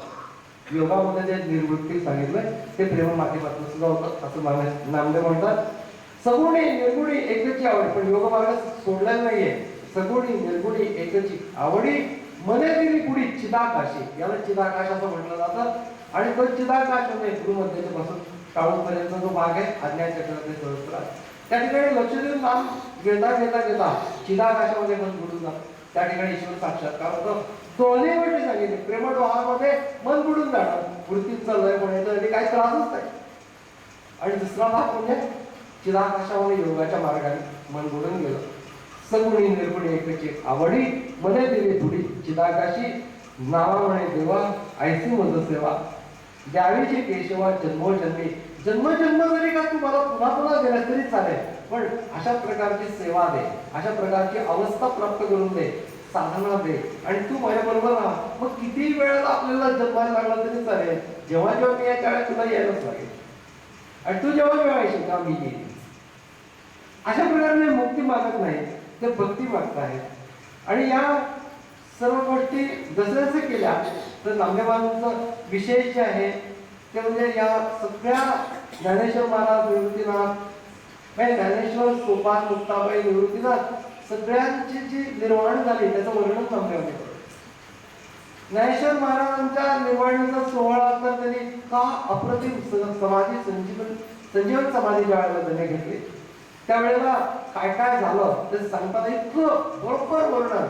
योगामध्ये जे निर्वृत्ती सांगितलंय ते प्रेम माध्यमातून सुद्धा होतं असं नामदेव म्हणतात. सगुणी निर्गुणी एकची आवड, पण योग मार्ग सोडलेला नाहीये. सगुणी निर्गुणी एकची आवडी मने दिली पुढी चिदाकाशी, याला चिदाकाश असं म्हटलं जातं. आणि तो चिदाकाश म्हणजे गुरुमध्याच्या पासून टाळूपर्यंत जो भाग आहे आज्ञाचक्राचे सहस्त्र, त्या ठिकाणी लक्ष देऊन नाम घेता घेता घेता चिदाकाशामध्ये मन बुडून जातं. त्या ठिकाणी ईश्वर साक्षात्कार होतं. दोन्ही गोष्टी सांगितले. प्रेमडोहामध्ये मन बुडून जाणं, वृत्तीचा लय होण्याचा काही त्रासच नाही. आणि दुसरा भाग म्हणजे चिदाकाशामध्ये योगाच्या मार्गाने मन बुडून गेलं. सगुणी निर्गुणी एकची आवडी मने दिली थोडी चिदाकाशी, नावा म्हणे देवा ऐसी मज सेवा द्यावीची केशवा जन्मोजन्मी. जन्मजन्म जरी का तुम्हाला पुन्हा पुन्हा देण्यास तरी चालेल, पण अशा प्रकारची सेवा दे, अशा प्रकारची अवस्था प्राप्त करून दे, साधना दे. आणि तू माझ्याबरोबर राहा. मग किती वेळेला आपल्याला जन्माला लागला तरी चालेल. जेव्हा जेव्हा मी याच्या वेळेला तुला यायलाच लागेल. आणि तू जेव्हा जेव्हा येशील तेव्हा मी येईल. अशा प्रकारे मुक्ती मागत नाही, ते भक्ती मागत आहेत. आणि या सर्व गोष्टी जसं केल्या तर नामदेवांचं विशेष जे आहे ते म्हणजे या सगळ्या ज्ञानेश्वर महाराज, निवृत्तीनाथ, ज्ञानेश्वर, सोपान, मुक्ताबाई, निवृत्तीनाथ सगळ्यांची जी निर्वाण झाली त्याचं वर्णन नामदेवांनी केलं. ज्ञानेश्वर महाराजांच्या निर्वाणीचा सोहळा तर त्यांनी का अप्रतिम समाधी संजीवन समाधी ज्या वेळेला त्यांनी घेतली त्यावेळेला काय काय झालं ते सांगताना इतकं बरोबर वर्णन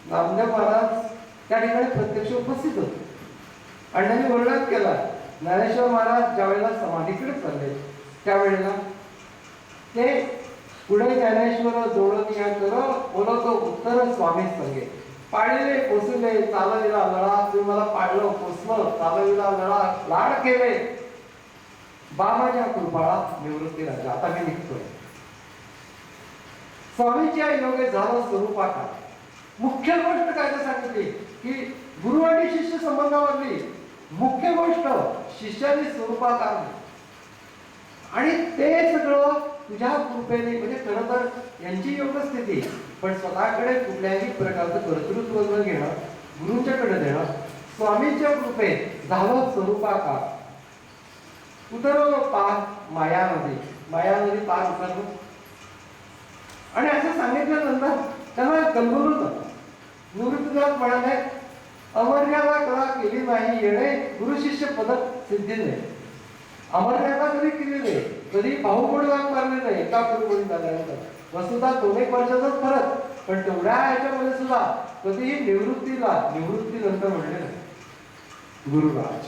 नामदेव महाराज त्या ठिकाणी प्रत्यक्ष उपस्थित होते. आणि त्यांनी वर्णन केलं. ज्ञानेश्वर महाराज ज्या वेळेला समाधीकडे चालले त्यावेळेला ते पुढे ज्ञानेश्वर जोडून या कर बोलतो उत्तर स्वामी संगे. पाळले पोसले चालविला लढा, तुम्ही मला पाळलं पोसलं चालविला लढा लाड केले बाबाच्या कृपाळा निवृत्ती राजा. आता मी निघतोय. स्वामीच्या योगे झालं स्वरूपाकार. मुख्य गोष्ट काय ते सांगितली की गुरु आणि शिष्य संबंधावरली मुख्य गोष्ट शिष्याने स्वरूपाकार आणि ते सगळं तुझ्या कृपेने, म्हणजे खरं तर यांची योग स्थिती, पण स्वतःकडे कुठल्याही प्रकारचं कर्तृत्व न घेणं, गुरूंच्याकडे देणं, स्वामींच्या कृपेत झालं स्वरूपाकार. उतरलो पार माया नदी पार उतरलो. आणि असं सांगितल्यानंतर त्यांना कल्पना होतं. निवृत्तीदास म्हणाले, अमर्यादा कला केली नाही येणे गुरु शिष्य पदक सिद्धी नाही. अमर्यादा कधी केली नाही, कधी भाऊबोड लाग मारली नाही एका गुरुकडून झाल्यानंतर. वस्तुता 2-1 वर्षाचाच फरक, पण तेवढ्या ह्याच्यामध्ये सुद्धा कधीही निवृत्तीनंतर म्हणले नाही गुरुराज.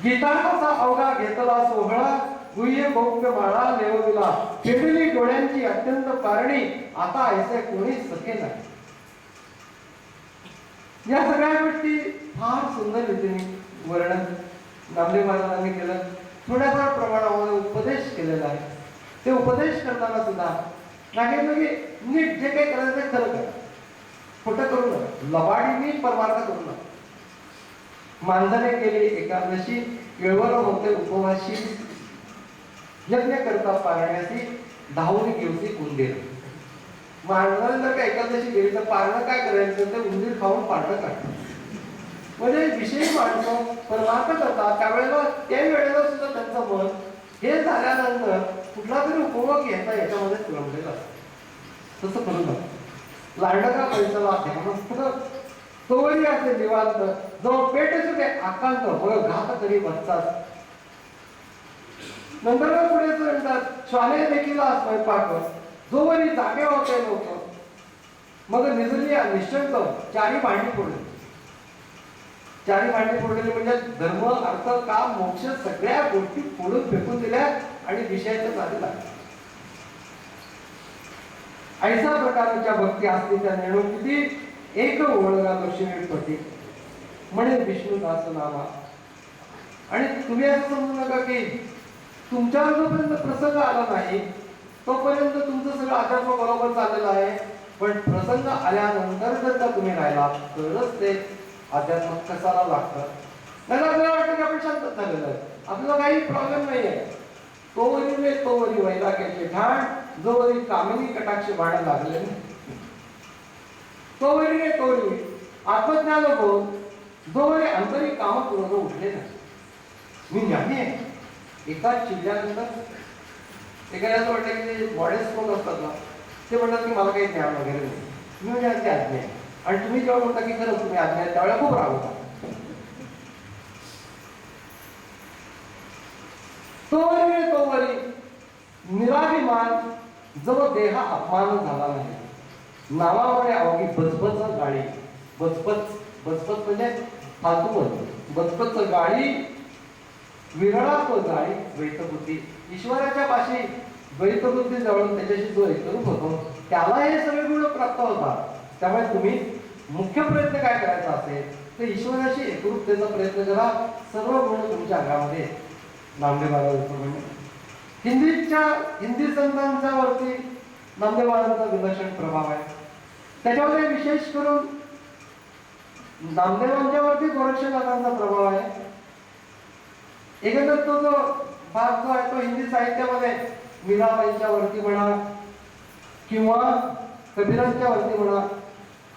गीताचा अवघा घेतला सोहळा, गुह्य भोग्य माळा नेवविला, फेडली डोळ्यांची अत्यंत कारणी, आता ऐसे कोणी सखे नाही. या सगळ्या गोष्टी फार सुंदर रीतीने वर्णन नामदेव महाराजांनी केलं. थोड्याफार प्रमाणामध्ये उपदेश केलेला आहे. ते उपदेश करताना सुद्धा नाही नीट जे काही करायचं ते खरं करा, खोटं करू नका, लबाडीने परमार्थ करू नका. माणसाने केली एकादशी, केळवर होते उपवाशी, यज्ञ करता पारण्याची, धावून घेऊची उंदीर. माणसाने जर का एकादशी गेली तर पारणं काय करायचं, ते उंदीर खाऊन पारणं काढतात. म्हणजे विषयी माणसं परमार्थ करतात, त्यावेळेला सुद्धा त्यांचं मन हे झाल्यानंतर कुठला तरी उपभोग घ्यायचा याच्यामध्ये तुरंबलेला असतो. तसं करू नका. लांडका पैसाला ध्यानस्थ तोवरी असे निवांत, जो पेट सुटे आकांत बघ घात तरी बच्चाच. नंतर पुढे म्हणतात, श्वाने देखील स्वयंपाक जोवरी जागे होते लोक, मग निजली निश्चंत चारी भांडी फोडली. चारी भांडी फोडलेली म्हणजे धर्म, अर्थ, काम, मोक्ष सगळ्या गोष्टी फोडून फेकून दिल्या आणि विषयाच्या नादी लागल्या. ऐसा प्रकारच्या भक्ती असते त्या नेणुकीती, एक ओळगा लक्ष्मीपती म्हणे विष्णुदास नामा. आणि तुम्ही असं समजू नका की तुमच्यावर जोपर्यंत प्रसंग आला नाही तोपर्यंत तुमचं सगळं अध्यात्म बरोबर चाललेलं आहे. पण प्रसंग आल्यानंतर जर का तुम्ही राहिला तरच ते अध्यात्म कसाला लागतं. नाही आपल्याला वाटतं की आपण शांत झालेलं आहे, आपल्याला काही प्रॉब्लेम नाही आहे. तोवरी वैराग्याचे ठाण, जोवरी कामिनी कटाक्ष बाण लागले, तोवरी आत्मज्ञान होऊन जोवरी अंतरी काम पूर्ण उठले नाही. मी ज्ञानी आहे. एकाच चिडल्यानंतर एखाद्याला वाटतं की मॉडेल्स कोण असतात ना, ते म्हणतात की मला काही ज्ञान वगैरे नाही, मी म्हणजे अगदी आज्ञा आहे. आणि तुम्ही जेव्हा म्हणता की खरंच तुम्ही आज्ञा आहे, त्यावेळेला खूप राग होता. तोवरी निराभिमान जव देह अपमान झाला नाही, नावामुळे अवघी बचबच गाडी. बचबच म्हणजे फालतू, बचबच गाडी विरळा तो जाळी द्वैतबुद्धी. ईश्वराच्या पाशी द्वैतबुद्धी जवळून त्याच्याशी जो एकरूप होतो त्याला हे सगळे गुण प्राप्त होतात. त्यामुळे तुम्ही मुख्य प्रयत्न काय करायचा असेल तर ईश्वराशी एकरूपतेचा प्रयत्न करा. सर्व गुण तुमच्या अंगामध्ये. नामदेव महाराजांचं म्हणणं. हिंदी संतांच्या वरती नामदेव महाराजांचा विलक्षण प्रभाव आहे. त्याच्यामध्ये विशेष करून नामदेवांच्या वरती गोरक्षनाथांचा प्रभाव आहे. एकंदर तो जो भाग जो आहे तो हिंदी साहित्यामध्ये मीराबाईंच्या वरती म्हणा किंवा कबीरांच्या वरती म्हणा,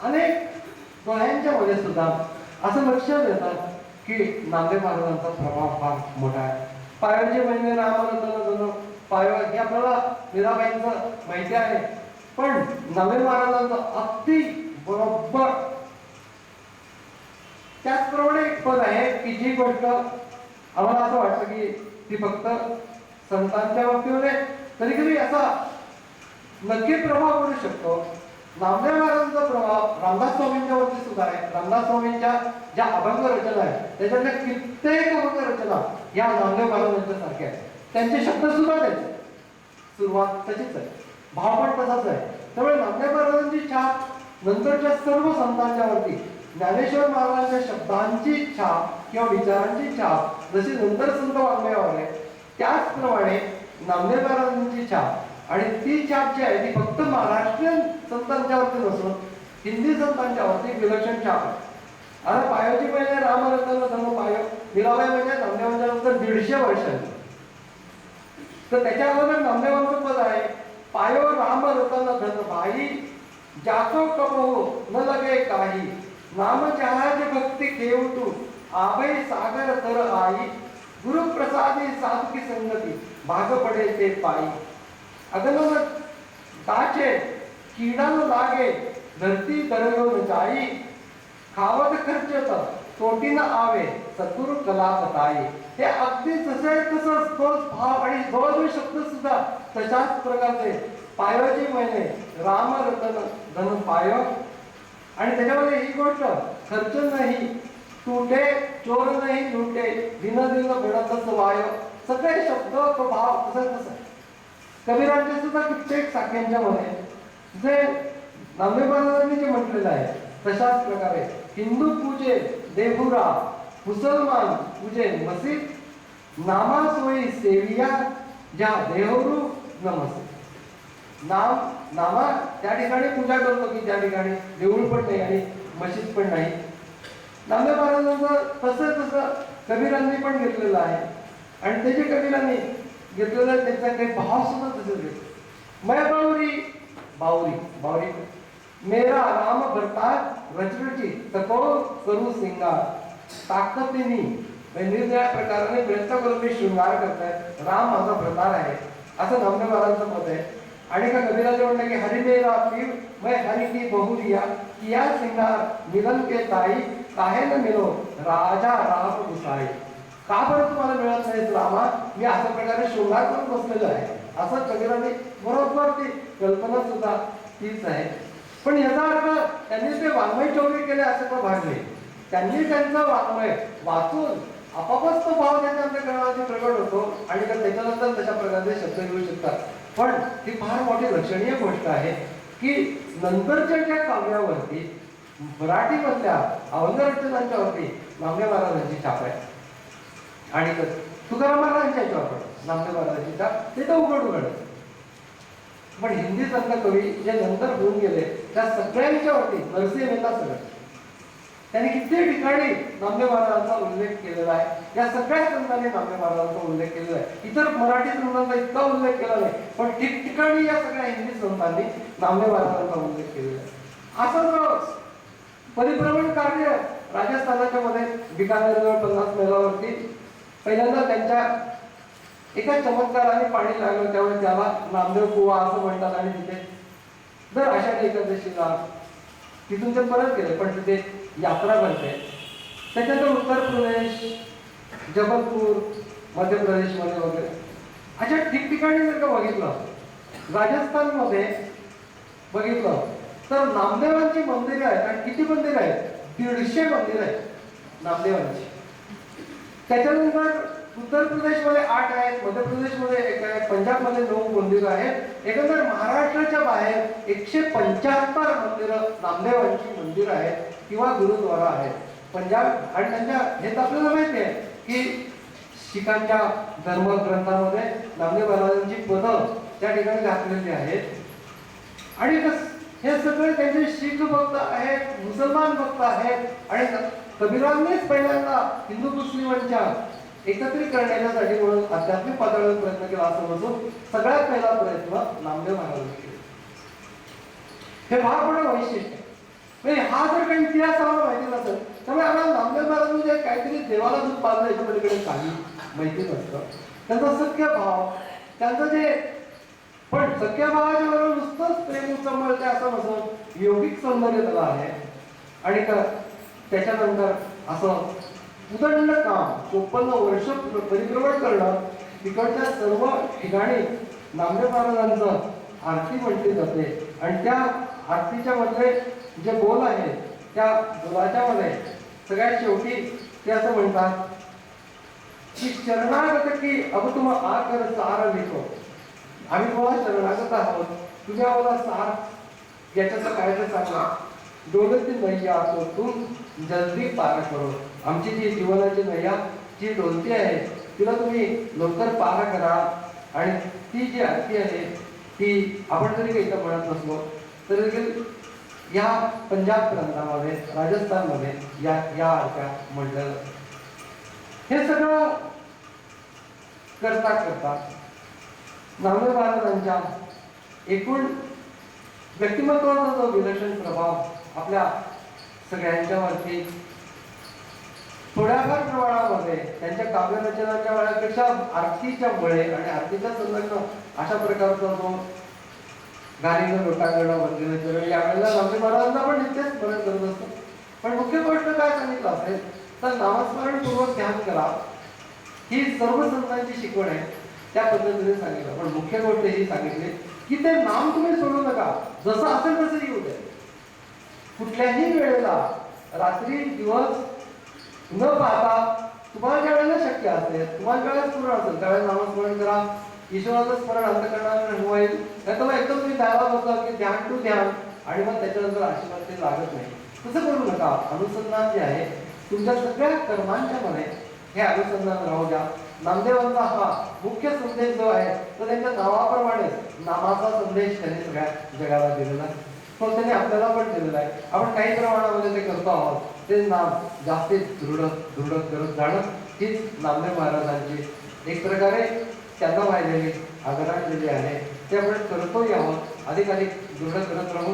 अनेक दोह्यांच्या मध्ये सुद्धा असं लक्षात येतं की नामदेव महाराजांचा प्रभाव फार मोठा आहे. पायोजी म्हणजे रामरतन पायो हे आपल्याला मीराबाईंचं माहिती आहे, पण नामदेव महाराजांचं अगदी बरोबर त्याचप्रमाणे एक पद आहे की जी गोष्ट आम्हाला असं वाटतं की ती फक्त संतांच्या बाबतीमध्ये कधी कधी असा नक्की प्रभाव पडू शकतो. नामदेव महाराजांचा प्रभाव रामदास स्वामींच्या वरती सुद्धा आहे. रामदास स्वामींच्या ज्या अभंग रचना आहेत त्याच्यातल्या कित्येक अभंग रचना या नामदेव महाराजांच्या सारख्या आहेत. त्यांचे शब्द सुद्धा त्याचे सुरुवात तशीच आहे, भाव पण तसाच आहे. त्यामुळे नामदेव महाराजांची छाप नंतरच्या सर्व संतांच्या वरती, ज्ञानेश्वर महाराजांच्या शब्दांची छाप किंवा विचारांची छाप जशी नंतर संत वाङ्मयावर आहे त्याचप्रमाणे नामदेव महाराजांची छाप, आणि ती छाप जी आहे ती फक्त महाराष्ट्रीयन संतांच्या वरती नसून हिंदी संतांच्या वरती विलक्षण छाप आहे. आता पायोजी म्हणजे रामरतन धर्म पायो, मीराबाई म्हणजे नामदेवांच्या नंतर 150 वर्षांनी तर त्याच्या अगोदर नामदेवांचं पद आहे, पायो राम रतन धन भाई, जातो कबहो न लगे काही, नाम जहाज भक्ती घेऊ तू, आभय सागर तर आई, गुरु प्रसादी साधकी संगती, भाग पडे ते पायी. अगन ताचे कीडान लागे, धरती दरयोन जाई, खावत खर्चत तोटी न आवे, सद्गुरु कला बताई. हे अगदी जसं आहे तसंच तोच भाव आणि जो शब्द सुद्धा तशाच प्रकारचे. पायोची महिने राम रतन धन पायो, आणि त्याच्यामध्ये ही गोष्ट खर्च नाही तुटे, चोर नाही लुटे, दिन दिन घडतच वाय. सगळे शब्द तो भाव तसा कबीरांचे सुद्धा कित्येक साख्यांच्या मध्ये जे नामदेव महाराजांनी जे म्हटलेलं आहे तशाच प्रकारे हिंदू पूजे देहुरा, मुसलमान पूजे मसीद, नामा सोयी सेविया, ज्या देहरू नमस्ते. नामा त्या ठिकाणी पूजा करतो की ज्या ठिकाणी देऊळ पण नाही आणि मशीद पण नाही. नामदेव महाराजांचं तसं कबीरांनी पण घेतलेलं आहे आणि त्याचे कबीरांनी घेतलेलं त्यांचा काही भाव सुद्धा तसंच घेतलं. मैं बावरी मेरा राम भरतात रचरची तको करू सिंगार, ताकदीने निरनिराळ्या प्रकाराने प्रयत्न करून मी शृंगार करतायत. राम माझा भरतार आहे असं नामदेव महाराजांचं मत आहे. आणि का कबीराने म्हणलं की हरि मेरा पीर मैं हरि की बहुरिया, किया सिंगार मिलन के ताई, काहे न मिलो राजा राम गुसाई. का बरं तुम्हाला मिळत नाही रामा, मी अशा प्रकारे शृंगार करून बसलेलो आहे असं कबीराने बरोबर ती कल्पना सुद्धा तीच आहे. पण याचा अर्थ त्यांनी ते वाङ्मय चौरी केले असं तो भाग नाही. त्यांनी त्यांचं वाङ्मय वाचून आपापच तो भाव त्यांच्या अंतःकरणामध्ये प्रकट होतो आणि त्याच्यानंतर तशा प्रकारचे शब्द येऊ शकतात. पण ही फार मोठी लक्षणीय गोष्ट आहे की नंतरच्या ज्या काव्यावरती मराठीमधल्या अवंग रचनांच्यावरती नामदेव महाराजांची छाप आहे आणि तुकाराम महाराजांच्या याच्यावर पण नामदेव महाराजांची छाप ते तर उघड. पण हिंदी संत कवी जे नंतर होऊन गेले त्या सगळ्यांच्यावरती नरसिंह मेहता सगळं त्यांनी कित्येक ठिकाणी नामदेव महाराजांचा उल्लेख केलेला आहे. या सगळ्या संतांनी नामदेव महाराजांचा उल्लेख केलेला आहे. इतर मराठी संतांचा इतका उल्लेख केला नाही, पण ठिकठिकाणी या सगळ्या हिंदी संतांनी नामदेव महाराजांचा उल्लेख केलेला आहे. असं परिभ्रमण कार्य राजस्थानाच्या मध्ये बिकानेरजवळ 50 मैलावरती पहिल्यांदा त्यांच्या एका चमत्काराने पाणी लागलं, त्यावेळेस त्याला नामदेव कुवा असं म्हणतात आणि तिथे दर आषाढी एकादशीला तिथून ते परत गेले. पण तिथे यात्रा भरते. त्याच्यानंतर उत्तर प्रदेश, जबलपूर, मध्य प्रदेशमध्ये वगैरे अशा ठिकठिकाणी जर का बघितलं, राजस्थानमध्ये बघितलं तर नामदेवांची मंदिरं आहेत. आणि किती मंदिरं आहेत? 150 मंदिरं आहेत नामदेवांची. त्याच्यानंतर उत्तर प्रदेशमध्ये 8 आहेत, मध्य प्रदेशमध्ये 1 आहे, पंजाबमध्ये 9 मंदिरं आहेत. एकंदर महाराष्ट्राच्या बाहेर 175 मंदिरं नामदेवांची मंदिरं आहेत किंवा गुरुद्वारा आहेत पंजाब. आणि त्यांच्या हे आपल्याला माहिती आहे की शिखांच्या धर्मग्रंथामध्ये नामदेव महाराजांची पदं त्या ठिकाणी घातलेली आहेत. आणि हे सगळे त्यांचे शीख भक्त आहेत, मुसलमान भक्त आहेत. आणि कबीरांनीच पहिल्यांदा हिंदू मुस्लिमांच्या एकत्रित करण्यासाठी म्हणून आध्यात्मिक पातळीवर प्रयत्न केला असं नसून सगळ्यात पहिला प्रयत्न नामदेव महाराजांनी केला. हे फार मोठं वैशिष्ट्य. म्हणजे हा जर काही इतिहास आम्हाला माहिती नसेल त्यामुळे आम्हाला नामदेव महाराजांनी जे काहीतरी देवाला दूध पाजलं याच्या पलीकडे काही माहिती नसतं. त्यांचा सख्य भाव, त्यांचं जे पण सख्या भावाच्या बरोबर नुसतंच प्रेम उचंबळते असं नसून योगिक सौंदर्य त्याला आहे. आणि त्याच्यानंतर असं उदंड काम 54 वर्ष परिभ्रमण करणं, तिकडच्या सर्व ठिकाणी नामदेव महाराजांचं आरती म्हटली जाते. आणि त्या आरतीच्या मधले जे बोल आहेत त्या बोलाच्या मध्ये सगळ्यात शेवटी ते असं म्हणतात की शरणागत की अब तुम आकर सार लिखो. आम्ही तुम्हाला शरणागत आहोत, तुझ्या मला सार याच्यातलं काय ते सांगा. डोलती नैया तो तुम जल्दी पार करो. आमची जी जीवनाची नैया जी डोलती आहे तिला तुम्ही लवकर पार करा. आणि ती जी आरती आहे ती आपण जरी काही इथं म्हणत नसलो तरी देखील या पंजाब प्रांतामध्ये, राजस्थानमध्ये या आरत्या म्हटलं. हे सगळं करता नामदेव महाराजांच्या एकूण व्यक्तिमत्वाचा जो विलक्षण प्रभाव आपल्या सगळ्यांच्यावरती थोड्याफार प्रमाणामध्ये त्यांच्या काव्यरचनाच्या वेळापेक्षा आरतीच्या मुळे आणि आरतीच्या संलग्न अशा प्रकारचा जो गाणीनं लोटांगणं वंदन चरण यावेळेला नामदेव महाराजांना पण नित्य स्मरण करत असतो. पण मुख्य गोष्ट काय सांगितलं असेल तर नामस्मरणपूर्वक ध्यान करा ही सर्व संतांची शिकवण आहे, त्या पद्धतीने सांगितलं. पण मुख्य गोष्ट ही सांगितली की ते नाम तुम्ही सोडू नका, जसं असेल तसं येऊ दे. कुठल्याही वेळेला रात्री दिवस न पाहता तुम्हाला ज्या वेळेला शक्य असेल, तुम्हाला ज्या वेळेला स्मरण असेल त्यावेळेला नामस्मरण करा. ईश्वराचं स्मरण अंतःकरणाने होईल. नाही तर मग एकदम तुम्ही ध्यानाला बसला की ध्यान टू ध्यान आणि मग त्याच्यानंतर आशीर्वाद ते लागत नाही. तसं करू नका. अनुसंधान जे आहे तुमच्या सगळ्या कर्मांच्या मध्ये हे अनुसंधान राहू द्या. नामदेवांचा हा मुख्य संदेश जो आहे तो त्यांच्या नावाप्रमाणे नामाचा संदेश त्यांनी सगळ्या जगाला दिलेला आहे. तो त्यांनी आपल्याला पण दिलेला आहे. आपण काही प्रमाणामध्ये ते करतो आहोत. ते नाम जास्तीत दृढ करत जाणं हीच नामदेव महाराजांची एक प्रकारे त्यांना वाहिलेली आदरांजली आहे. ते आपण करतोही आहोत, अधिकाधिक दृढ करत राहू.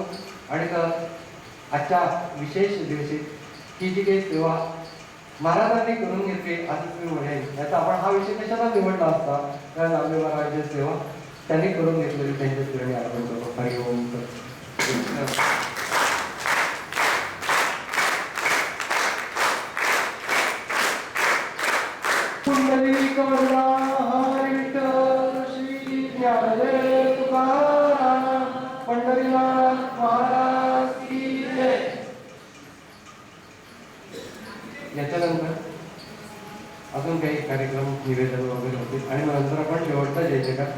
आणि आजच्या विशेष दिवशी ही जी काही सेवा महाराजांनी करून घेतली असंच मी म्हणेन. याचा आपण हा विषय कशाला निवडला असता, कारण नामदेव महाराजांची सेवा त्यांनी करून घेतलेली त्यांच्या चरणी अर्पण करतो. हरि ओम. पुंडलिक वरदा हरी विठ्ठल श्री ज्ञानदेव तुकाराम पंढरीनाथ महाराज की जय. याच्यानंतर अजून काही कार्यक्रम निवेदन वगैरे होतील आणि नंतर आपण शेवटचा जय जयकार